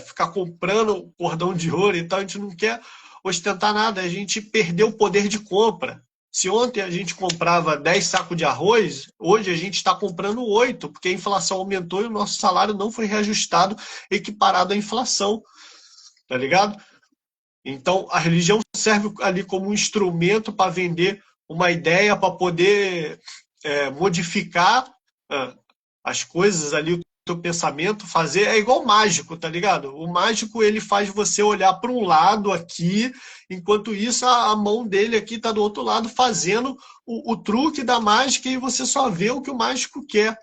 ficar comprando cordão de ouro e tal, a gente não quer ostentar nada, a gente perdeu o poder de compra. Se ontem a gente comprava 10 sacos de arroz, hoje a gente está comprando 8, porque a inflação aumentou e o nosso salário não foi reajustado, equiparado à inflação, tá ligado? Então a religião serve ali como um instrumento para vender uma ideia, para poder modificar as coisas ali, o teu pensamento, fazer. É igual mágico, tá ligado? O mágico ele faz você olhar para um lado aqui, enquanto isso a mão dele aqui tá do outro lado fazendo o truque da mágica e você só vê o que o mágico quer.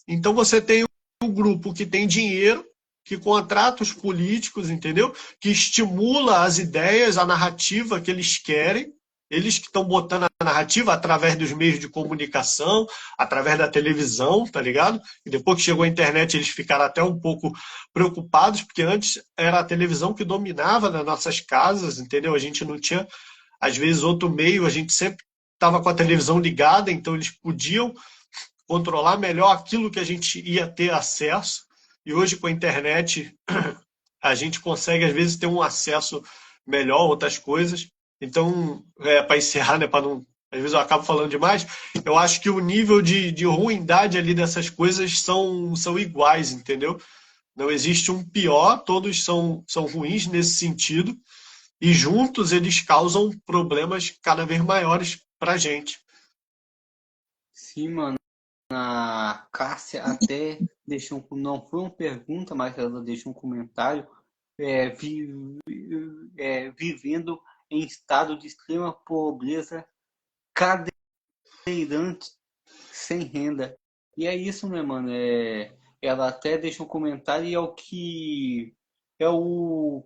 Então você tem um grupo que tem dinheiro, que contrata os políticos, entendeu? Que estimula as ideias, a narrativa que eles querem. Eles que estão botando a narrativa através dos meios de comunicação, através da televisão, tá ligado? E depois que chegou a internet, eles ficaram até um pouco preocupados, porque antes era a televisão que dominava nas nossas casas, entendeu? A gente não tinha, às vezes, outro meio, a gente sempre estava com a televisão ligada, então eles podiam controlar melhor aquilo que a gente ia ter acesso. E hoje, com a internet, a gente consegue, às vezes, ter um acesso melhor a outras coisas. Então, para encerrar, né, para não às vezes eu acabo falando demais, eu acho que o nível de ruindade ali dessas coisas são iguais, entendeu? Não existe um pior, todos são ruins nesse sentido, e juntos eles causam problemas cada vez maiores pra gente. Sim, mano. A Cássia até deixou, não foi uma pergunta, mas ela deixou um comentário, é, vi- vivendo em estado de extrema pobreza, cadeirante, sem renda. E é isso, né, mano? Ela até deixa um comentário e é o que é o,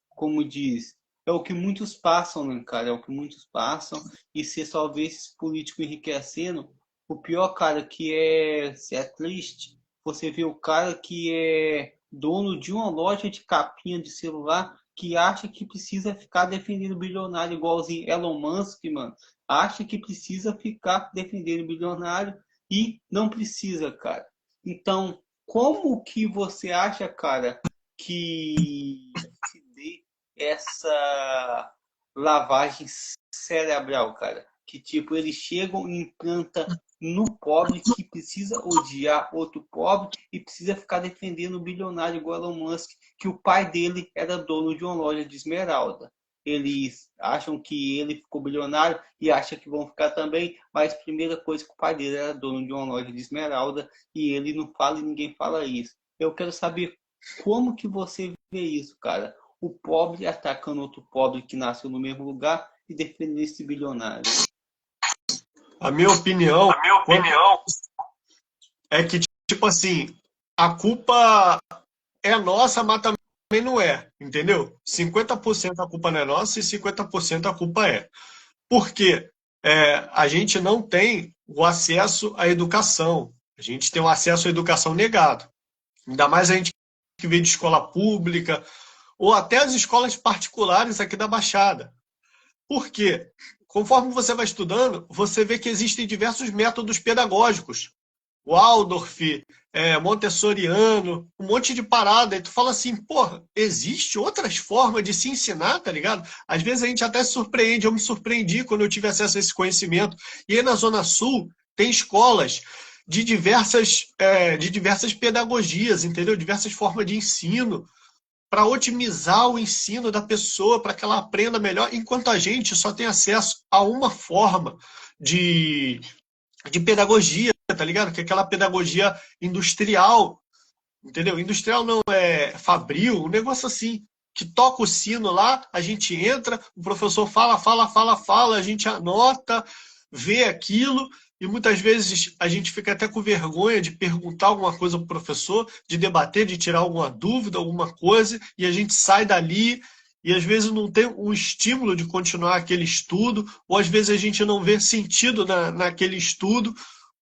como diz, é o que muitos passam, né, cara? É o que muitos passam. E você só vê esses políticos enriquecendo. O pior, cara, que se é triste, você vê o cara que é dono de uma loja de capinha de celular que acha que precisa ficar defendendo o bilionário igualzinho Elon Musk, mano. Acha que precisa ficar defendendo o bilionário e não precisa, cara. Então, como que você acha, cara, que se dê essa lavagem cerebral, cara? Que tipo, eles chegam e implantam no pobre que precisa odiar outro pobre e precisa ficar defendendo o bilionário igual Elon Musk, que o pai dele era dono de uma loja de esmeralda. Eles acham que ele ficou bilionário e acham que vão ficar também, mas a primeira coisa que o pai dele era dono de uma loja de esmeralda e ele não fala e ninguém fala isso. Eu quero saber como que você vê isso, cara? O pobre atacando outro pobre que nasceu no mesmo lugar e defendendo esse bilionário. A minha opinião A minha opinião é que, tipo assim, a culpa é nossa, mas também não é, entendeu? 50% a culpa não é nossa e 50% a culpa é. Por quê? A gente não tem o acesso à educação. A gente tem o acesso à educação negado. Ainda mais a gente que veio de escola pública ou até as escolas particulares aqui da Baixada. Por quê? Conforme você vai estudando, você vê que existem diversos métodos pedagógicos. Waldorf, Montessoriano, um monte de parada. E tu fala assim, porra, existe outras formas de se ensinar, tá ligado? Às vezes a gente até se surpreende, eu me surpreendi quando eu tive acesso a esse conhecimento. E aí na Zona Sul tem escolas de diversas pedagogias, entendeu? Diversas formas de ensino para otimizar o ensino da pessoa, para que ela aprenda melhor, enquanto a gente só tem acesso a uma forma de, de pedagogia, tá ligado? Que é aquela pedagogia industrial, entendeu? Industrial não é fabril, um negócio assim, que toca o sino lá, a gente entra, o professor fala, fala, fala, fala, a gente anota, vê aquilo, e muitas vezes a gente fica até com vergonha de perguntar alguma coisa pro professor, de debater, de tirar alguma dúvida, alguma coisa, e a gente sai dali e às vezes não tem um estímulo de continuar aquele estudo, ou às vezes a gente não vê sentido naquele estudo,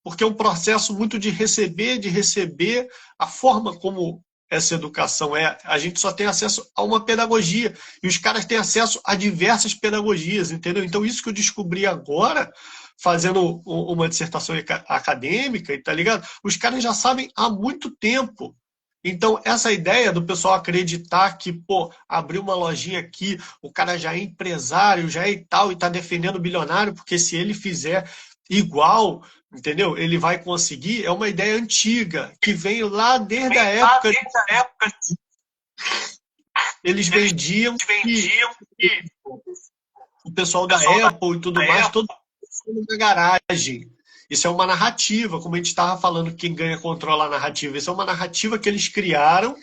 porque é um processo muito de receber, a forma como essa educação é, a gente só tem acesso a uma pedagogia, e os caras têm acesso a diversas pedagogias, entendeu? Então isso que eu descobri agora, fazendo uma dissertação acadêmica, tá ligado? Os caras já sabem há muito tempo. Então, essa ideia do pessoal acreditar que, pô, abriu uma lojinha aqui, o cara já é empresário, já é e tal, e tá defendendo o bilionário, porque se ele fizer igual, entendeu? Ele vai conseguir. É uma ideia antiga, que vem lá desde a vem lá época. desde a época Eles eles vendiam que vendiam que o pessoal o da pessoal Apple e tudo da mais, época todo mundo na garagem. Isso é uma narrativa, como a gente estava falando, quem ganha controla a narrativa. Isso é uma narrativa que eles criaram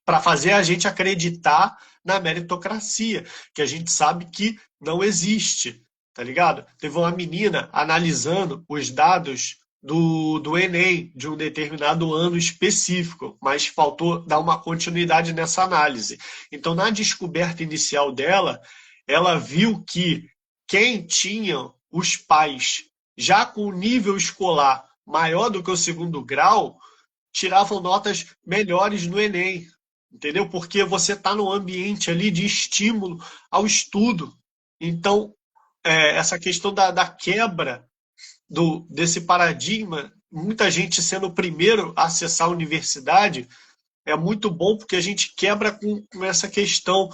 para fazer a gente acreditar na meritocracia, que a gente sabe que não existe, tá ligado? Teve uma menina analisando os dados do Enem de um determinado ano específico, mas faltou dar uma continuidade nessa análise. Então, na descoberta inicial dela, ela viu que quem tinha os pais já com nível escolar maior do que o segundo grau tiravam notas melhores no Enem, entendeu? Porque você está no ambiente ali de estímulo ao estudo. Então, essa questão da quebra desse paradigma, muita gente sendo o primeiro a acessar a universidade, é muito bom porque a gente quebra com essa questão,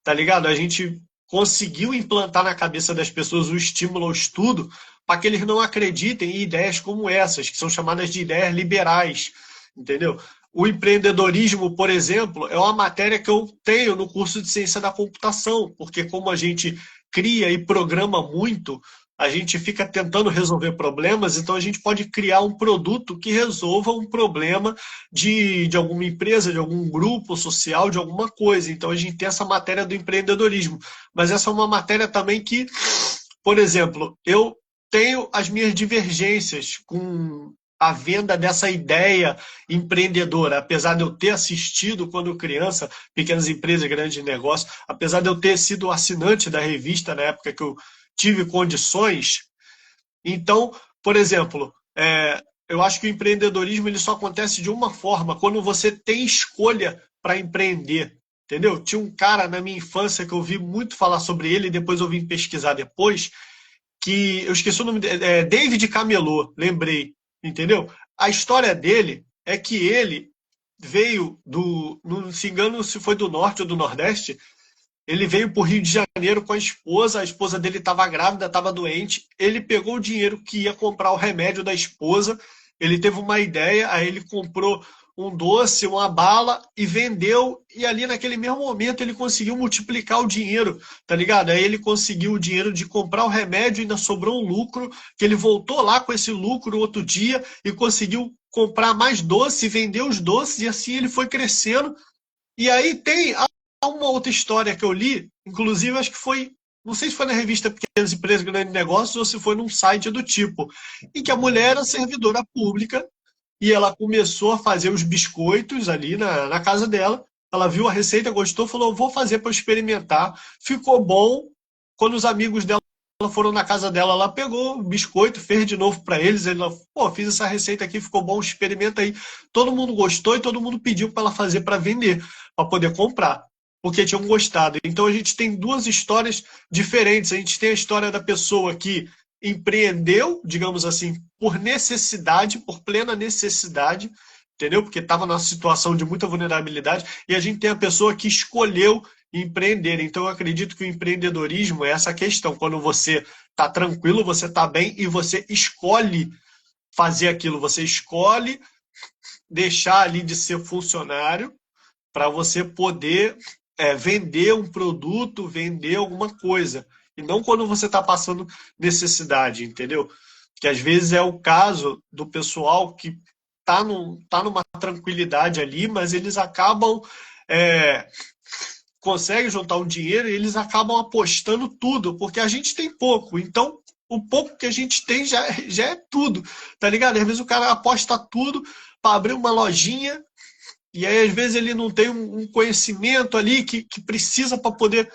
tá ligado? A gente conseguiu implantar na cabeça das pessoas o estímulo ao estudo para que eles não acreditem em ideias como essas, que são chamadas de ideias liberais, entendeu? O empreendedorismo, por exemplo, é uma matéria que eu tenho no curso de ciência da computação, porque como a gente cria e programa muito, a gente fica tentando resolver problemas, então a gente pode criar um produto que resolva um problema de alguma empresa, de algum grupo social, de alguma coisa. Então a gente tem essa matéria do empreendedorismo. Mas essa é uma matéria também que, por exemplo, eu tenho as minhas divergências com a venda dessa ideia empreendedora, apesar de eu ter assistido quando criança, Pequenas Empresas, Grandes Negócios, apesar de eu ter sido assinante da revista na época que eu tive condições. Então, por exemplo, eu acho que o empreendedorismo ele só acontece de uma forma, quando você tem escolha para empreender. Entendeu? Tinha um cara na minha infância que eu ouvi muito falar sobre ele, e depois eu vim pesquisar depois, que eu esqueci o nome dele, David Camelot, lembrei, entendeu? A história dele é que ele veio não se engano se foi do norte ou do nordeste, ele veio para o Rio de Janeiro com a esposa dele estava grávida, estava doente, ele pegou o dinheiro que ia comprar o remédio da esposa, ele teve uma ideia, aí ele comprou um doce, uma bala e vendeu, e ali naquele mesmo momento ele conseguiu multiplicar o dinheiro, tá ligado? Aí ele conseguiu o dinheiro de comprar o remédio, ainda sobrou um lucro, que ele voltou lá com esse lucro outro dia e conseguiu comprar mais doce, vender os doces, e assim ele foi crescendo. E aí tem uma outra história que eu li, inclusive acho que foi, não sei se foi na revista Pequenas Empresas, Grandes Negócios ou se foi num site do tipo, em que a mulher era servidora pública e ela começou a fazer os biscoitos ali na casa dela. Ela viu a receita, gostou, falou: vou fazer para experimentar. Ficou bom. Quando os amigos dela foram na casa dela, ela pegou o biscoito, fez de novo para eles. Ela, pô, fiz essa receita aqui, ficou bom, experimenta aí. Todo mundo gostou e todo mundo pediu para ela fazer para vender, para poder comprar, porque tinham gostado. Então a gente tem duas histórias diferentes. A gente tem a história da pessoa que empreendeu, digamos assim, por necessidade, por plena necessidade, entendeu? Porque estava numa situação de muita vulnerabilidade, e a gente tem a pessoa que escolheu empreender. Então eu acredito que o empreendedorismo é essa questão, quando você está tranquilo, você está bem e você escolhe fazer aquilo, você escolhe deixar ali de ser funcionário para você poder vender um produto, vender alguma coisa. E não quando você está passando necessidade, entendeu? Que às vezes é o caso do pessoal que está numa tranquilidade ali, mas eles acabam. Conseguem juntar um dinheiro e eles acabam apostando tudo, porque a gente tem pouco. Então, o pouco que a gente tem já é tudo, tá ligado? Às vezes o cara aposta tudo para abrir uma lojinha. E aí, às vezes, ele não tem um conhecimento ali que precisa para poder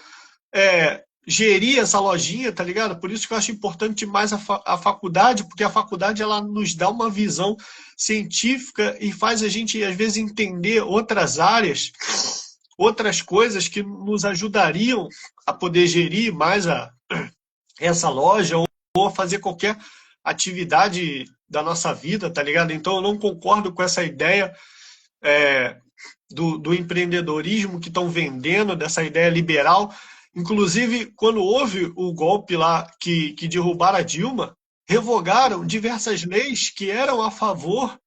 gerir essa lojinha, tá ligado? Por isso que eu acho importante demais a faculdade, porque a faculdade ela nos dá uma visão científica e faz a gente, às vezes, entender outras áreas, outras coisas que nos ajudariam a poder gerir mais essa loja ou a fazer qualquer atividade da nossa vida, tá ligado? Então, eu não concordo com essa ideia do empreendedorismo que estão vendendo, dessa ideia liberal. Inclusive, quando houve o golpe lá que derrubaram a Dilma, revogaram diversas leis que eram a favor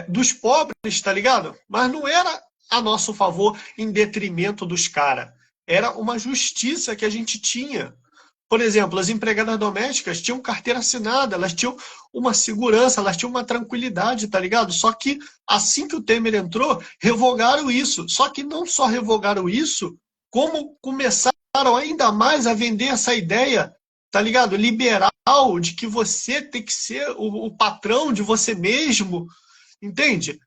dos pobres, tá ligado? Mas não era a nosso favor em detrimento dos caras. Era uma justiça que a gente tinha. Por exemplo, as empregadas domésticas tinham carteira assinada, elas tinham uma segurança, elas tinham uma tranquilidade, tá ligado? Só que assim que o Temer entrou, revogaram isso. Só que não só revogaram isso, como começaram ainda mais a vender essa ideia, tá ligado? Liberal, de que você tem que ser o patrão de você mesmo, entende?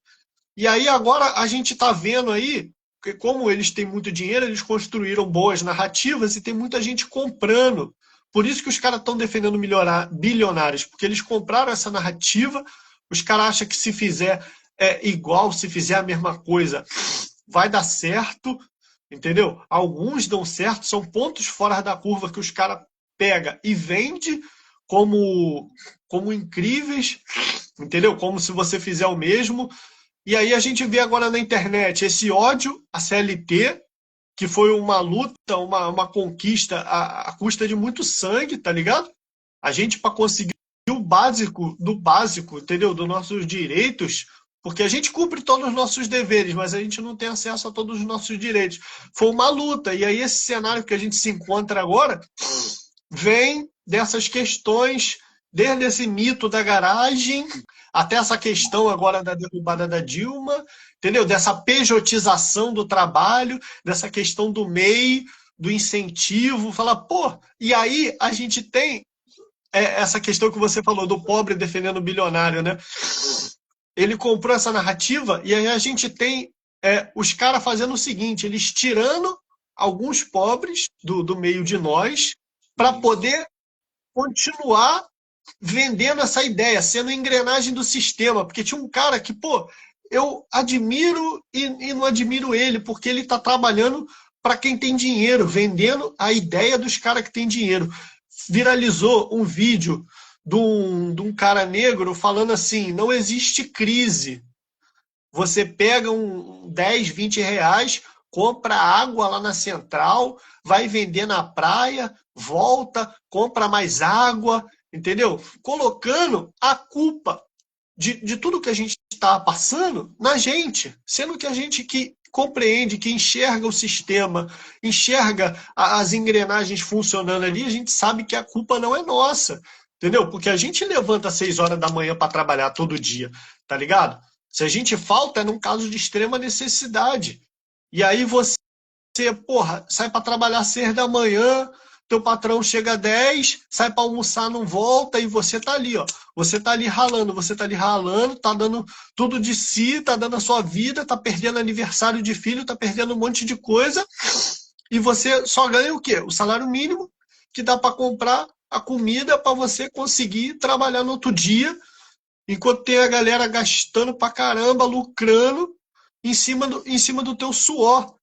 E aí agora a gente tá vendo aí, porque como eles têm muito dinheiro, eles construíram boas narrativas e tem muita gente comprando. Por isso que os caras estão defendendo bilionários, porque eles compraram essa narrativa, os caras acham que se fizer igual, se fizer a mesma coisa, vai dar certo, entendeu? Alguns dão certo, são pontos fora da curva que os caras pegam e vendem como incríveis, entendeu? Como se você fizer o mesmo. E aí a gente vê agora na internet esse ódio à CLT, que foi uma luta, uma conquista à custa de muito sangue, tá ligado? A gente, para conseguir o básico do básico, entendeu? Dos nossos direitos, porque a gente cumpre todos os nossos deveres, mas a gente não tem acesso a todos os nossos direitos. Foi uma luta, e aí esse cenário que a gente se encontra agora vem dessas questões, desde esse mito da garagem até essa questão agora da derrubada da Dilma, entendeu? Dessa pejotização do trabalho, dessa questão do MEI, do incentivo, fala, pô, e aí a gente tem essa questão que você falou do pobre defendendo o bilionário, né? Ele comprou essa narrativa e aí a gente tem os caras fazendo o seguinte, eles tirando alguns pobres do meio de nós para poder continuar vendendo essa ideia, sendo engrenagem do sistema, porque tinha um cara que, pô, eu admiro e não admiro ele, porque ele está trabalhando para quem tem dinheiro, vendendo a ideia dos caras que têm dinheiro. Viralizou um vídeo de um cara negro falando assim, não existe crise. Você pega 10, 20 reais, compra água lá na central, vai vender na praia, volta, compra mais água, entendeu? Colocando a culpa de tudo que a gente está passando na gente, sendo que a gente que compreende, que enxerga o sistema, enxerga as engrenagens funcionando ali, a gente sabe que a culpa não é nossa, entendeu? Porque a gente levanta às 6 horas da manhã para trabalhar todo dia, tá ligado? Se a gente falta, é num caso de extrema necessidade. E aí você, porra, sai para trabalhar às 6 da manhã, teu patrão chega às 10, sai para almoçar, não volta, e você tá ali, ó. Você tá ali ralando, tá dando tudo de si, tá dando a sua vida, tá perdendo aniversário de filho, tá perdendo um monte de coisa, e você só ganha o quê? O salário mínimo, que dá para comprar a comida para você conseguir trabalhar no outro dia, enquanto tem a galera gastando pra caramba, lucrando em cima do teu suor,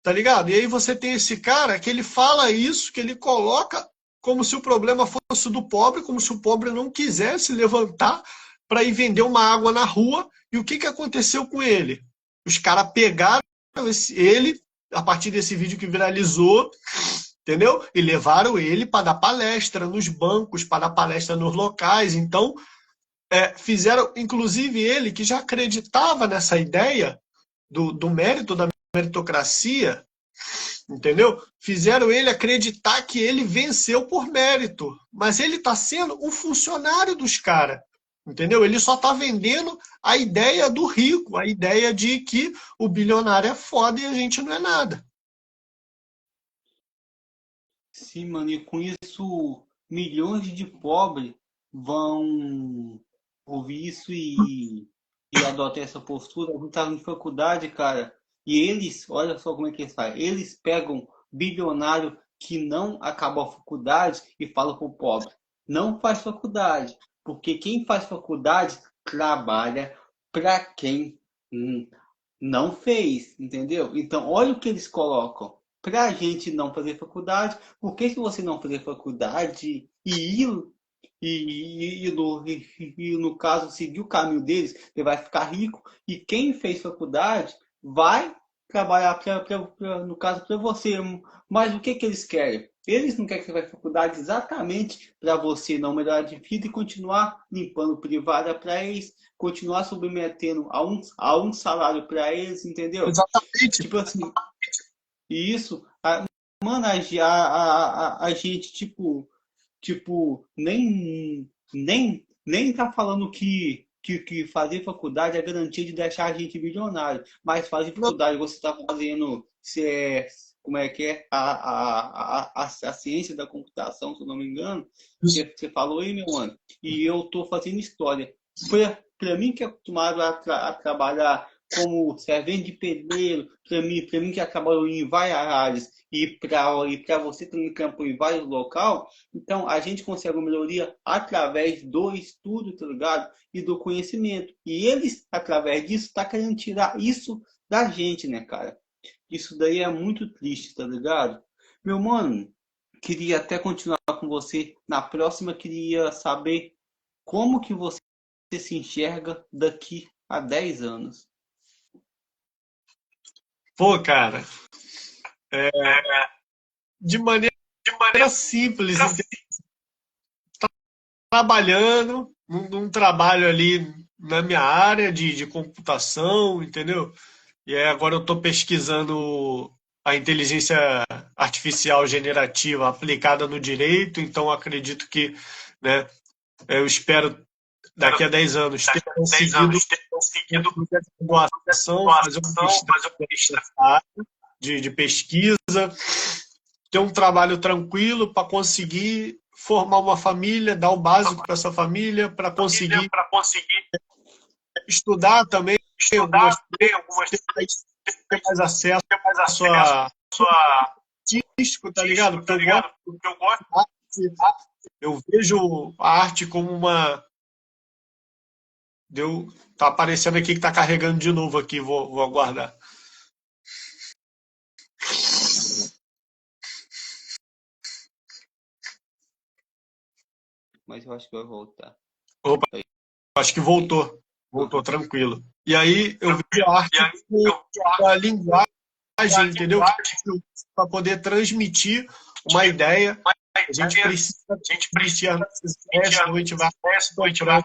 tá ligado? E aí você tem esse cara que ele fala isso, que ele coloca como se o problema fosse do pobre, como se o pobre não quisesse levantar para ir vender uma água na rua. E o que, que aconteceu com ele? Os caras pegaram ele, a partir desse vídeo que viralizou, entendeu? E levaram ele para dar palestra nos bancos, para dar palestra nos locais. Então, fizeram, inclusive ele, que já acreditava nessa ideia do mérito, da meritocracia, entendeu? Fizeram ele acreditar que ele venceu por mérito, mas ele está sendo um funcionário dos caras, entendeu? Ele só está vendendo a ideia do rico, a ideia de que o bilionário é foda e a gente não é nada. Sim, mano, e com isso milhões de pobres vão ouvir isso e adotar essa postura. Eu estava em faculdade, cara, e eles, olha só como é que eles fazem. Eles pegam bilionário que não acabou a faculdade e falam pro pobre, não faz faculdade, porque quem faz faculdade trabalha para quem não fez, entendeu? Então, olha o que eles colocam. Para a gente não fazer faculdade, por que, que você não fazer faculdade e no caso seguir o caminho deles, você vai ficar rico e quem fez faculdade vai trabalhar no caso para você. Mas o que, que eles querem? Eles não querem que você vá faculdade exatamente para você não melhorar de vida e continuar limpando privada para eles, continuar submetendo a um salário para eles, entendeu? Exatamente. Tipo assim, e isso, mano, a gente, tipo, nem tá falando que fazer faculdade é garantia de deixar a gente bilionário, mas fazer Não, faculdade, você tá fazendo, como é que é, a ciência da computação, se eu não me engano, você falou aí, meu mano, e eu tô fazendo história. Pra mim que é acostumado a trabalhar como servente de pedreiro, para mim que trabalhou em várias áreas, e para você que no campo em vários locais, então a gente consegue uma melhoria através do estudo, tá ligado? E do conhecimento. E eles, através disso, tá querendo tirar isso da gente, né, cara? Isso daí é muito triste, tá ligado? Meu mano, queria até continuar com você. Na próxima, queria saber como que você se enxerga daqui a 10 anos. pô, cara, de maneira simples, trabalhando num trabalho ali na minha área de computação, entendeu? E aí agora eu estou pesquisando a inteligência artificial generativa aplicada no direito, então acredito que, né, eu espero daqui a 10 anos ter conseguido concluir essa graduação, fazer uma mestrado de pesquisa, ter um trabalho tranquilo para conseguir formar uma família, dar o básico para essa família, para conseguir estudar também algumas coisas, ter mais acesso à sua artístico, tá ligado? Porque eu gosto de arte, eu vejo a arte como uma. Tá aparecendo aqui que tá carregando de novo aqui, vou aguardar. Mas eu acho que vai voltar. Opa, acho que voltou. Voltou tranquilo. E aí eu vejo a arte como a linguagem, entendeu? Para poder transmitir uma ideia. A gente precisa transmitir as nossas ideias, senão a gente vai comprando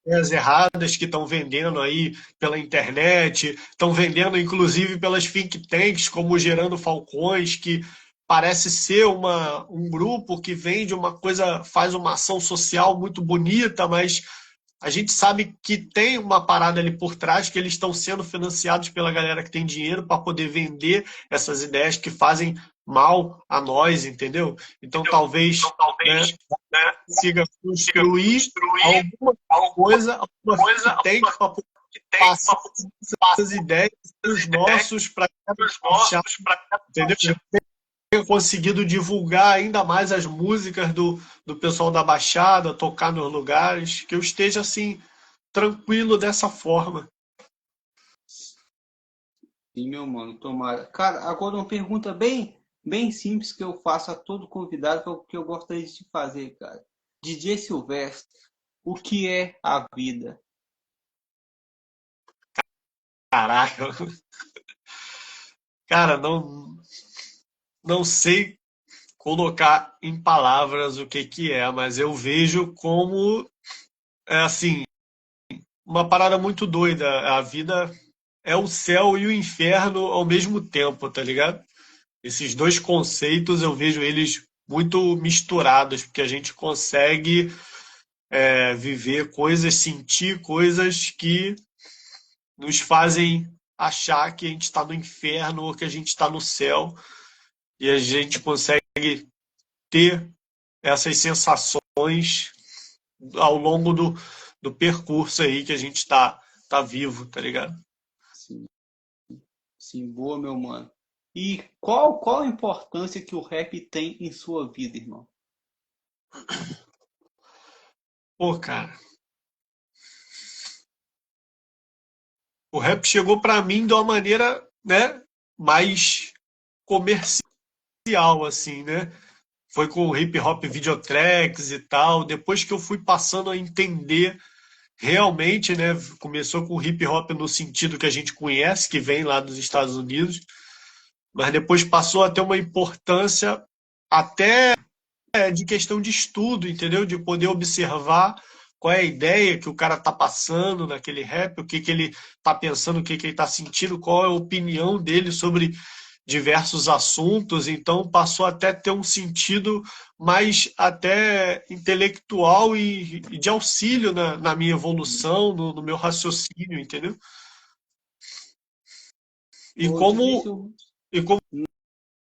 ideias erradas que estão vendendo aí pela internet, estão vendendo inclusive pelas think tanks, como o Gerando Falcões, que parece ser um grupo que vende uma coisa, faz uma ação social muito bonita, mas a gente sabe que tem uma parada ali por trás, que eles estão sendo financiados pela galera que tem dinheiro para poder vender essas ideias que fazem mal a nós, entendeu? Então talvez, né, consiga construir alguma coisa que tem para passar essas ideias para os nossos, para entendeu? Tenha conseguido divulgar ainda mais as músicas do pessoal da Baixada, tocar nos lugares, que eu esteja assim, tranquilo dessa forma. Sim, meu mano, tomara. Cara, agora uma pergunta bem simples que eu faço a todo convidado, que eu gostaria de te fazer, cara. DJ Silvestre, o que é a vida? Caraca, cara, não sei colocar em palavras o que é, mas eu vejo como, assim, uma parada muito doida. A vida é o céu e o inferno ao mesmo tempo, tá ligado? Esses dois conceitos eu vejo eles muito misturados, porque a gente consegue viver coisas, sentir coisas que nos fazem achar que a gente está no inferno ou que a gente está no céu, e a gente consegue ter essas sensações ao longo do percurso aí que a gente tá vivo, tá ligado? Sim, sim, boa, meu mano. E qual a importância que o rap tem em sua vida, irmão? Pô, cara, o rap chegou pra mim de uma maneira, né, mais comercial, assim, né? Foi com o hip hop videotracks e tal. Depois que eu fui passando a entender realmente, né, começou com o hip hop no sentido que a gente conhece, que vem lá dos Estados Unidos, mas depois passou a ter uma importância até de questão de estudo, entendeu? De poder observar qual é a ideia que o cara tá passando naquele rap, o que que ele tá pensando, o que que ele tá sentindo, qual é a opinião dele sobre diversos assuntos. Então passou até a ter um sentido mais até intelectual e de auxílio na minha evolução, no meu raciocínio, entendeu? E Ô, DJ como, Silvestre. e como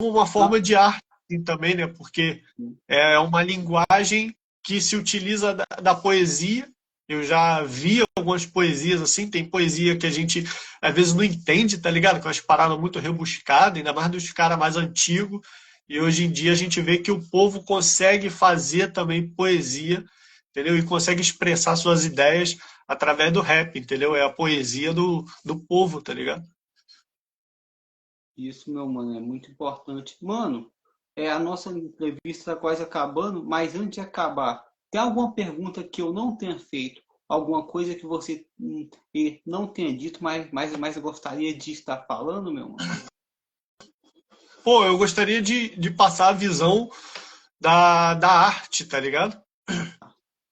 uma forma de arte assim, também, né? Porque é uma linguagem que se utiliza da poesia. Eu já vi algumas poesias assim, tem poesia que a gente às vezes não entende, tá ligado? Com as paradas muito rebuscadas, ainda mais dos caras mais antigos. E hoje em dia a gente vê que o povo consegue fazer também poesia, entendeu? E consegue expressar suas ideias através do rap, entendeu? É a poesia do povo, tá ligado? Isso, meu mano, é muito importante. Mano, a nossa entrevista está quase acabando, mas antes de acabar, tem alguma pergunta que eu não tenha feito? Alguma coisa que você não tenha dito, mas gostaria de estar falando, meu mano? pô, eu gostaria de passar a visão da arte, tá ligado?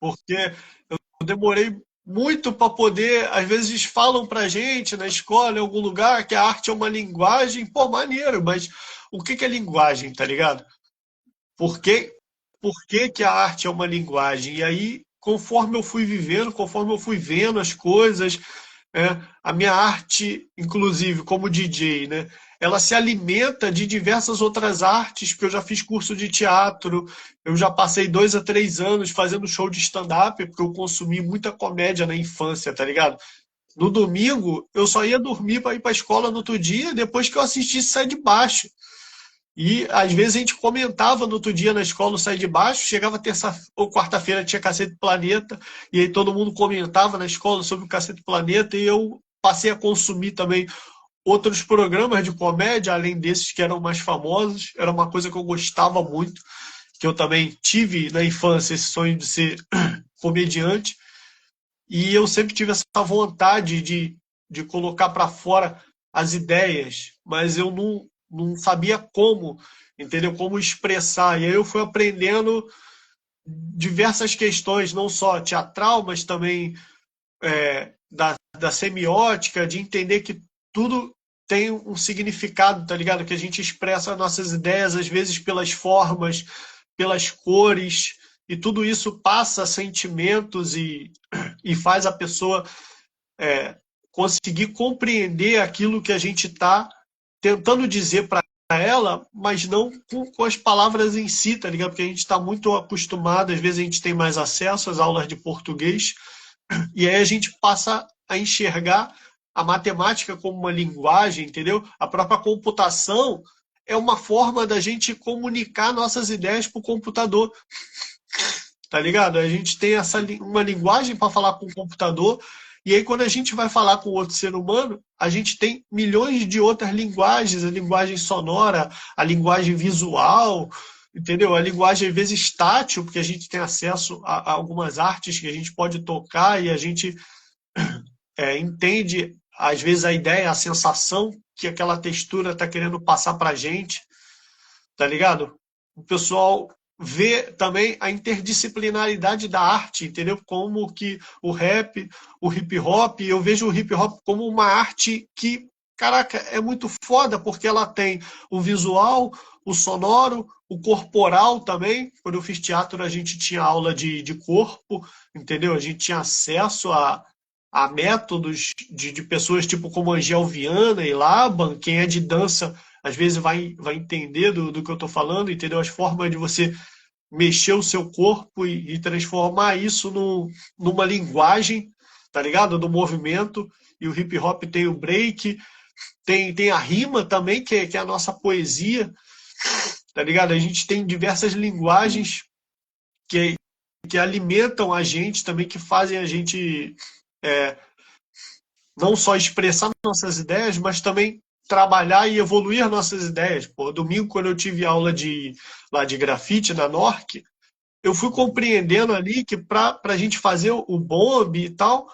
Porque eu demorei muito para poder, às vezes falam pra gente na escola, em algum lugar, que a arte é uma linguagem, pô, maneiro, mas o que que é linguagem, tá ligado? Por que, por que que a arte é uma linguagem? E aí, conforme eu fui vivendo, conforme eu fui vendo as coisas, a minha arte, inclusive como DJ, né, ela se alimenta de diversas outras artes, porque eu já fiz curso de teatro, eu já passei 2 a 3 anos fazendo show de stand-up, porque eu consumi muita comédia na infância, tá ligado? No domingo, eu só ia dormir para ir para a escola no outro dia, depois que eu assistisse Sai de Baixo. E às vezes a gente comentava no outro dia na escola o Sai de Baixo, chegava terça ou quarta-feira tinha Cacete Planeta, e aí todo mundo comentava na escola sobre o Cacete Planeta, e eu passei a consumir também outros programas de comédia, além desses que eram mais famosos. Era uma coisa que eu gostava muito, que eu também tive na infância esse sonho de ser comediante, e eu sempre tive essa vontade de colocar para fora as ideias, mas eu não sabia como, entendeu? Como expressar. E aí eu fui aprendendo diversas questões, não só teatral, mas também da semiótica, de entender que tudo tem um significado, tá ligado? Que a gente expressa nossas ideias, às vezes pelas formas, pelas cores, e tudo isso passa sentimentos e faz a pessoa conseguir compreender aquilo que a gente está tentando dizer para ela, mas não com as palavras em si, tá ligado? Porque a gente está muito acostumado, às vezes a gente tem mais acesso às aulas de português, e aí a gente passa a enxergar a matemática como uma linguagem, entendeu? A própria computação é uma forma da gente comunicar nossas ideias para o computador, tá ligado? A gente tem uma linguagem para falar com o computador, e aí quando a gente vai falar com outro ser humano, a gente tem milhões de outras linguagens, a linguagem sonora, a linguagem visual, entendeu? A linguagem às vezes tátil, porque a gente tem acesso a algumas artes que a gente pode tocar e a gente entende às vezes a ideia, a sensação que aquela textura está querendo passar para a gente, tá ligado? O pessoal vê também a interdisciplinaridade da arte, entendeu? Como que o rap, o hip hop, eu vejo o hip hop como uma arte que, caraca, é muito foda, porque ela tem o visual, o sonoro, o corporal também. Quando eu fiz teatro, a gente tinha aula de corpo, entendeu? A gente tinha acesso a métodos de pessoas tipo como Angel Viana e Laban. Quem é de dança às vezes vai entender do que eu estou falando, entendeu? As formas de você mexer o seu corpo e transformar isso numa linguagem, tá ligado? Do movimento. E o hip hop tem o break, tem a rima também, que é a nossa poesia, tá ligado? A gente tem diversas linguagens que, que alimentam a gente também, que fazem a gente não só expressar nossas ideias, mas também trabalhar e evoluir nossas ideias. Pô, domingo, quando eu tive aula lá de grafite na NORC, eu fui compreendendo ali que para a gente fazer o bombe e tal,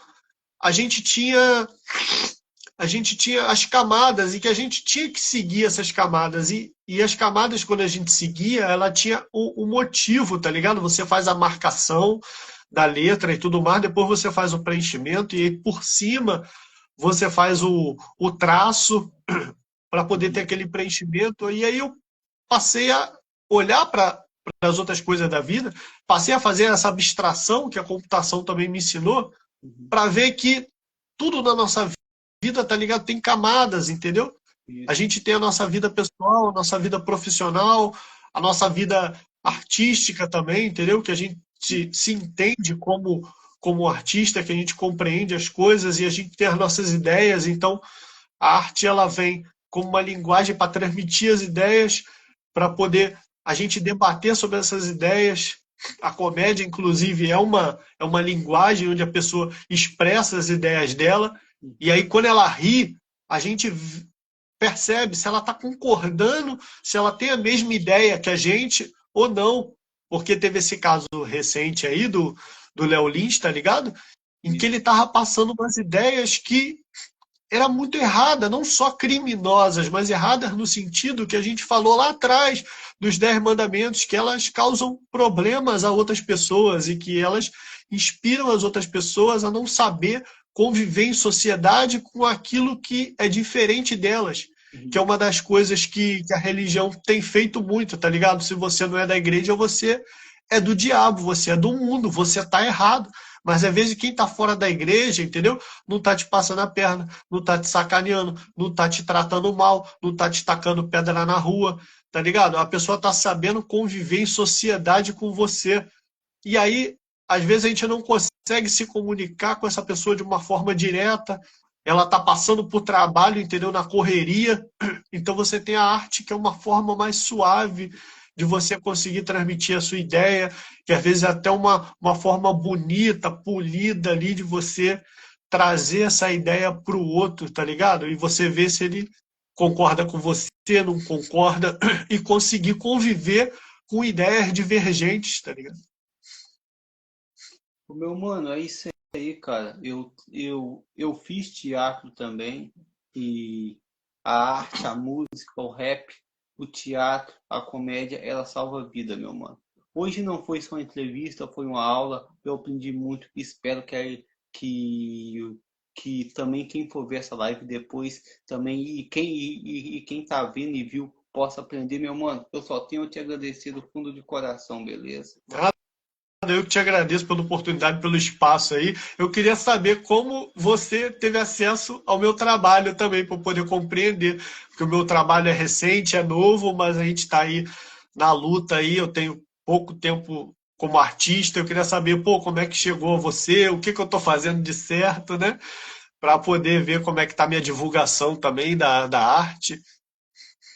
a gente tinha as camadas e que a gente tinha que seguir essas camadas. E as camadas, quando a gente seguia, ela tinha o motivo, tá ligado? Você faz a marcação da letra e tudo mais, depois você faz o preenchimento, e aí por cima você faz o traço para poder ter aquele preenchimento. E aí eu passei a olhar para as outras coisas da vida, passei a fazer essa abstração que a computação também me ensinou, para ver que tudo na nossa vida, tá ligado? Tem camadas, entendeu? A gente tem a nossa vida pessoal, a nossa vida profissional, a nossa vida artística também, entendeu? Que a gente se entende como artista, que a gente compreende as coisas e a gente tem as nossas ideias. Então, a arte ela vem como uma linguagem para transmitir as ideias, para poder a gente debater sobre essas ideias. A comédia, inclusive, é uma linguagem onde a pessoa expressa as ideias dela, e aí quando ela ri, a gente percebe se ela está concordando, se ela tem a mesma ideia que a gente ou não. Porque teve esse caso recente aí do Léo Lins, tá ligado? Em que ele tava passando umas ideias que era muito errada, não só criminosas, mas erradas no sentido que a gente falou lá atrás dos 10 mandamentos, que elas causam problemas a outras pessoas e que elas inspiram as outras pessoas a não saber conviver em sociedade com aquilo que é diferente delas. Que é uma das coisas que a religião tem feito muito, tá ligado? Se você não é da igreja, você é do diabo, você é do mundo, você tá errado. Mas às vezes quem tá fora da igreja, entendeu? Não tá te passando a perna, não tá te sacaneando, não tá te tratando mal, não tá te tacando pedra na rua, tá ligado? A pessoa tá sabendo conviver em sociedade com você. E aí, às vezes a gente não consegue se comunicar com essa pessoa de uma forma direta. Ela tá passando por trabalho, entendeu? Na correria. Então você tem a arte que é uma forma mais suave de você conseguir transmitir a sua ideia, que às vezes é até uma forma bonita, polida ali de você trazer essa ideia para o outro, tá ligado? E você vê se ele concorda com você, não concorda, e conseguir conviver com ideias divergentes, tá ligado? O meu mano, é isso aí, cara. Eu fiz teatro também e a arte, a música, o rap, o teatro, a comédia, ela salva a vida, meu mano. Hoje não foi só uma entrevista, foi uma aula. Eu aprendi muito. Espero que, que também quem for ver essa live depois também e quem tá vendo e viu possa aprender, meu mano. Eu só tenho a te agradecer do fundo de coração, beleza? Eu que te agradeço pela oportunidade, pelo espaço aí. Eu queria saber como você teve acesso ao meu trabalho também, para poder compreender, porque o meu trabalho é recente, é novo, mas a gente está aí na luta aí. Eu tenho pouco tempo como artista. Eu queria saber, pô, como é que chegou a você, o que que eu estou fazendo de certo, né? Para poder ver como é que está a minha divulgação também da arte.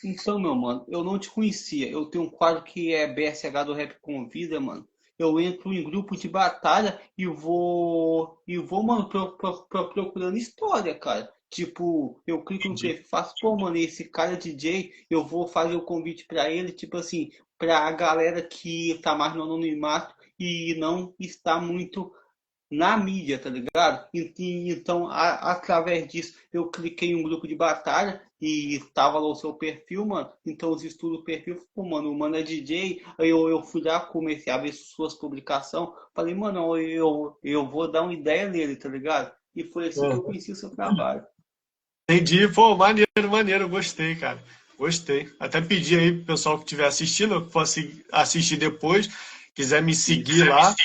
Então, meu mano, eu não te conhecia. Eu tenho um quadro que é BSH do Rap Convida, mano. Eu entro em grupo de batalha e vou, mano, procurando história, cara. Tipo, eu clico no Entendi. perfil, faço, pô, mano, esse cara é DJ, eu vou fazer o convite pra ele, tipo assim, pra galera que tá mais no anonimato e não está muito na mídia, tá ligado? Então, através disso, eu cliquei em um grupo de batalha e tava lá o seu perfil, mano. Então, os estudos do perfil, pô, mano, o mano é DJ. Aí eu fui lá, comecei a ver suas publicações. Falei, mano, eu vou dar uma ideia nele, tá ligado? E foi assim que eu conheci o seu trabalho. Entendi. Pô, maneiro, maneiro. Gostei, cara. Gostei. Até pedi aí pro pessoal que estiver assistindo, que fosse assistir depois, quiser me seguir lá.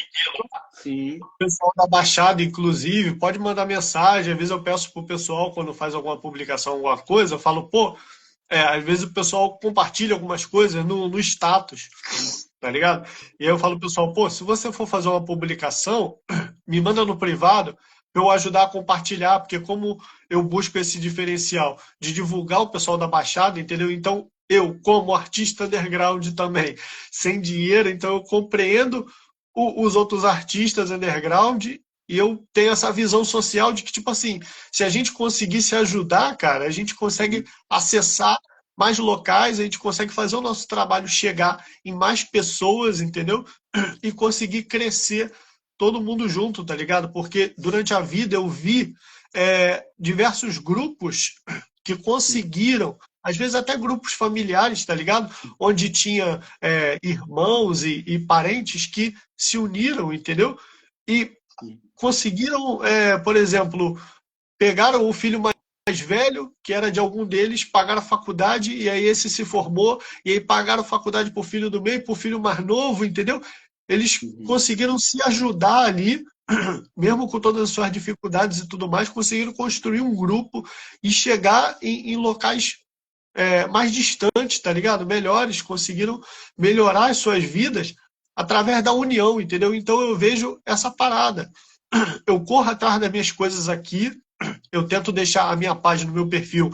Sim. O pessoal da Baixada, inclusive, pode mandar mensagem. Às vezes eu peço pro pessoal, quando faz alguma publicação, alguma coisa, eu falo, pô, às vezes o pessoal compartilha algumas coisas no status, tá ligado? E aí eu falo pro pessoal, pô, se você for fazer uma publicação, me manda no privado para eu ajudar a compartilhar, porque como eu busco esse diferencial de divulgar o pessoal da Baixada, entendeu? Então, eu, como artista underground também, sem dinheiro, então eu compreendo os outros artistas underground e eu tenho essa visão social de que, tipo assim, se a gente conseguir se ajudar, cara, a gente consegue acessar mais locais, a gente consegue fazer o nosso trabalho chegar em mais pessoas, entendeu? E conseguir crescer todo mundo junto, tá ligado? Porque durante a vida eu vi diversos grupos que conseguiram, às vezes até grupos familiares, tá ligado? Onde tinha irmãos e parentes que se uniram, entendeu? E conseguiram, por exemplo, pegaram o filho mais velho, que era de algum deles, pagaram a faculdade, e aí esse se formou, e aí pagaram a faculdade para o filho do meio, para o filho mais novo, entendeu? Eles conseguiram se ajudar ali, mesmo com todas as suas dificuldades e tudo mais, conseguiram construir um grupo e chegar em locais mais distantes, tá ligado? Melhores, conseguiram melhorar as suas vidas através da união, entendeu? Então eu vejo essa parada. Eu corro atrás das minhas coisas aqui, eu tento deixar a minha página, o meu perfil,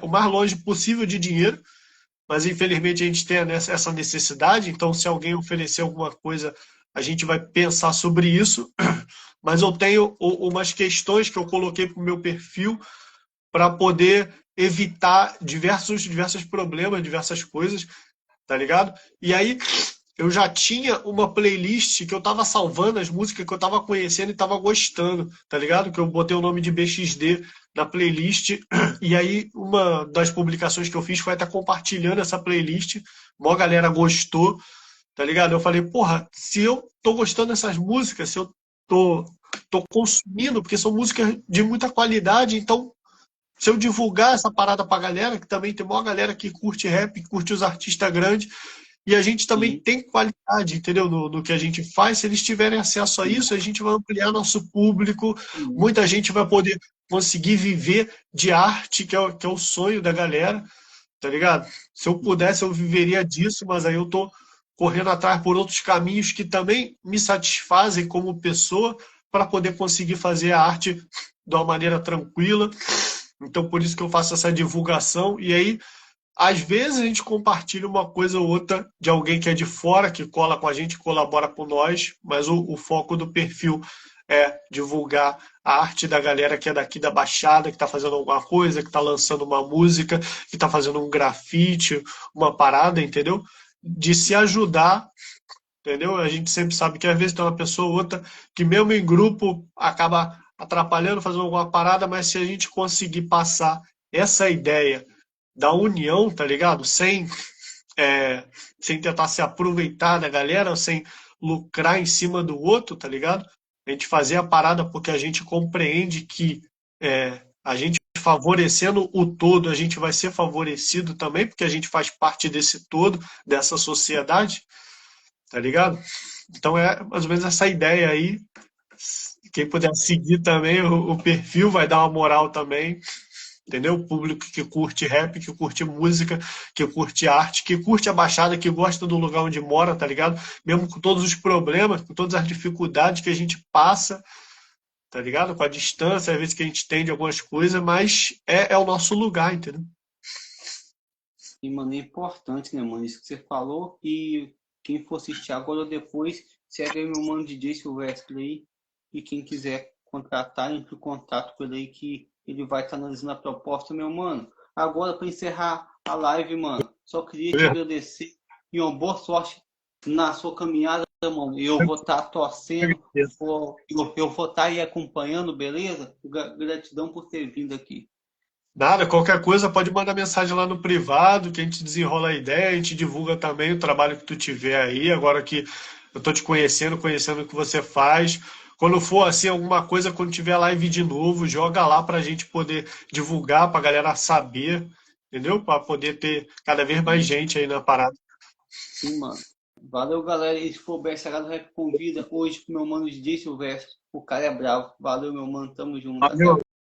o mais longe possível de dinheiro, mas infelizmente a gente tem essa necessidade, então se alguém oferecer alguma coisa, a gente vai pensar sobre isso. Mas eu tenho umas questões que eu coloquei para o meu perfil para poder evitar diversos problemas, diversas coisas, tá ligado? E aí eu já tinha uma playlist que eu tava salvando as músicas que eu tava conhecendo e tava gostando, tá ligado? Que eu botei o nome de BXD na playlist. E aí, uma das publicações que eu fiz foi estar compartilhando essa playlist. Mó galera gostou, tá ligado? Eu falei, porra, se eu tô gostando dessas músicas, se eu tô, tô consumindo, porque são músicas de muita qualidade, então se eu divulgar essa parada pra galera, que também tem uma galera que curte rap, que curte os artistas grandes, e a gente também Sim, tem qualidade, entendeu? No que a gente faz, se eles tiverem acesso a sim, isso, a gente vai ampliar nosso público, sim, muita gente vai poder conseguir viver de arte, que é o sonho da galera, tá ligado? Se eu sim. pudesse, eu viveria disso, mas aí eu tô correndo atrás por outros caminhos que também me satisfazem como pessoa para poder conseguir fazer a arte de uma maneira tranquila. Então, por isso que eu faço essa divulgação. E aí, às vezes, a gente compartilha uma coisa ou outra de alguém que é de fora, que cola com a gente, colabora com nós, mas o foco do perfil é divulgar a arte da galera que é daqui da Baixada, que está fazendo alguma coisa, que está lançando uma música, que está fazendo um grafite, uma parada, entendeu? De se ajudar, entendeu? A gente sempre sabe que às vezes tem uma pessoa ou outra que mesmo em grupo acaba atrapalhando, fazendo alguma parada, mas se a gente conseguir passar essa ideia da união, tá ligado? Sem tentar se aproveitar da galera, sem lucrar em cima do outro, tá ligado? A gente fazer a parada porque a gente compreende que a gente favorecendo o todo, a gente vai ser favorecido também, porque a gente faz parte desse todo, dessa sociedade, tá ligado? Então é mais ou menos essa ideia aí. Quem puder seguir também o perfil vai dar uma moral também, entendeu? O público que curte rap, que curte música, que curte arte, que curte a Baixada, que gosta do lugar onde mora, tá ligado? Mesmo com todos os problemas, com todas as dificuldades que a gente passa, tá ligado? Com a distância, às vezes que a gente tem de algumas coisas, mas é o nosso lugar, entendeu? E, mano, é importante, né, mano? Isso que você falou. E quem for assistir agora ou depois, segue aí meu mano DJ Silvestre aí. E quem quiser contratar, entre em contato com ele aí que ele vai estar analisando a proposta, meu mano. Agora, para encerrar a live, mano, só queria te agradecer e uma boa sorte na sua caminhada, mano. Eu vou estar torcendo, eu vou estar aí acompanhando, beleza? Gratidão por ter vindo aqui. Nada, qualquer coisa pode mandar mensagem lá no privado, que a gente desenrola a ideia, a gente divulga também o trabalho que tu tiver aí, agora que eu tô te conhecendo, conhecendo o que você faz. Quando for assim alguma coisa, quando tiver live de novo, joga lá pra gente poder divulgar, pra galera saber, entendeu? Pra poder ter cada vez mais gente aí na parada. Sim, mano. Valeu, galera. Esse foi o BSH do Rap Convida. Hoje com meu mano DJ Silvestre. O cara é bravo. Valeu, meu mano. Tamo junto. Até a Valeu.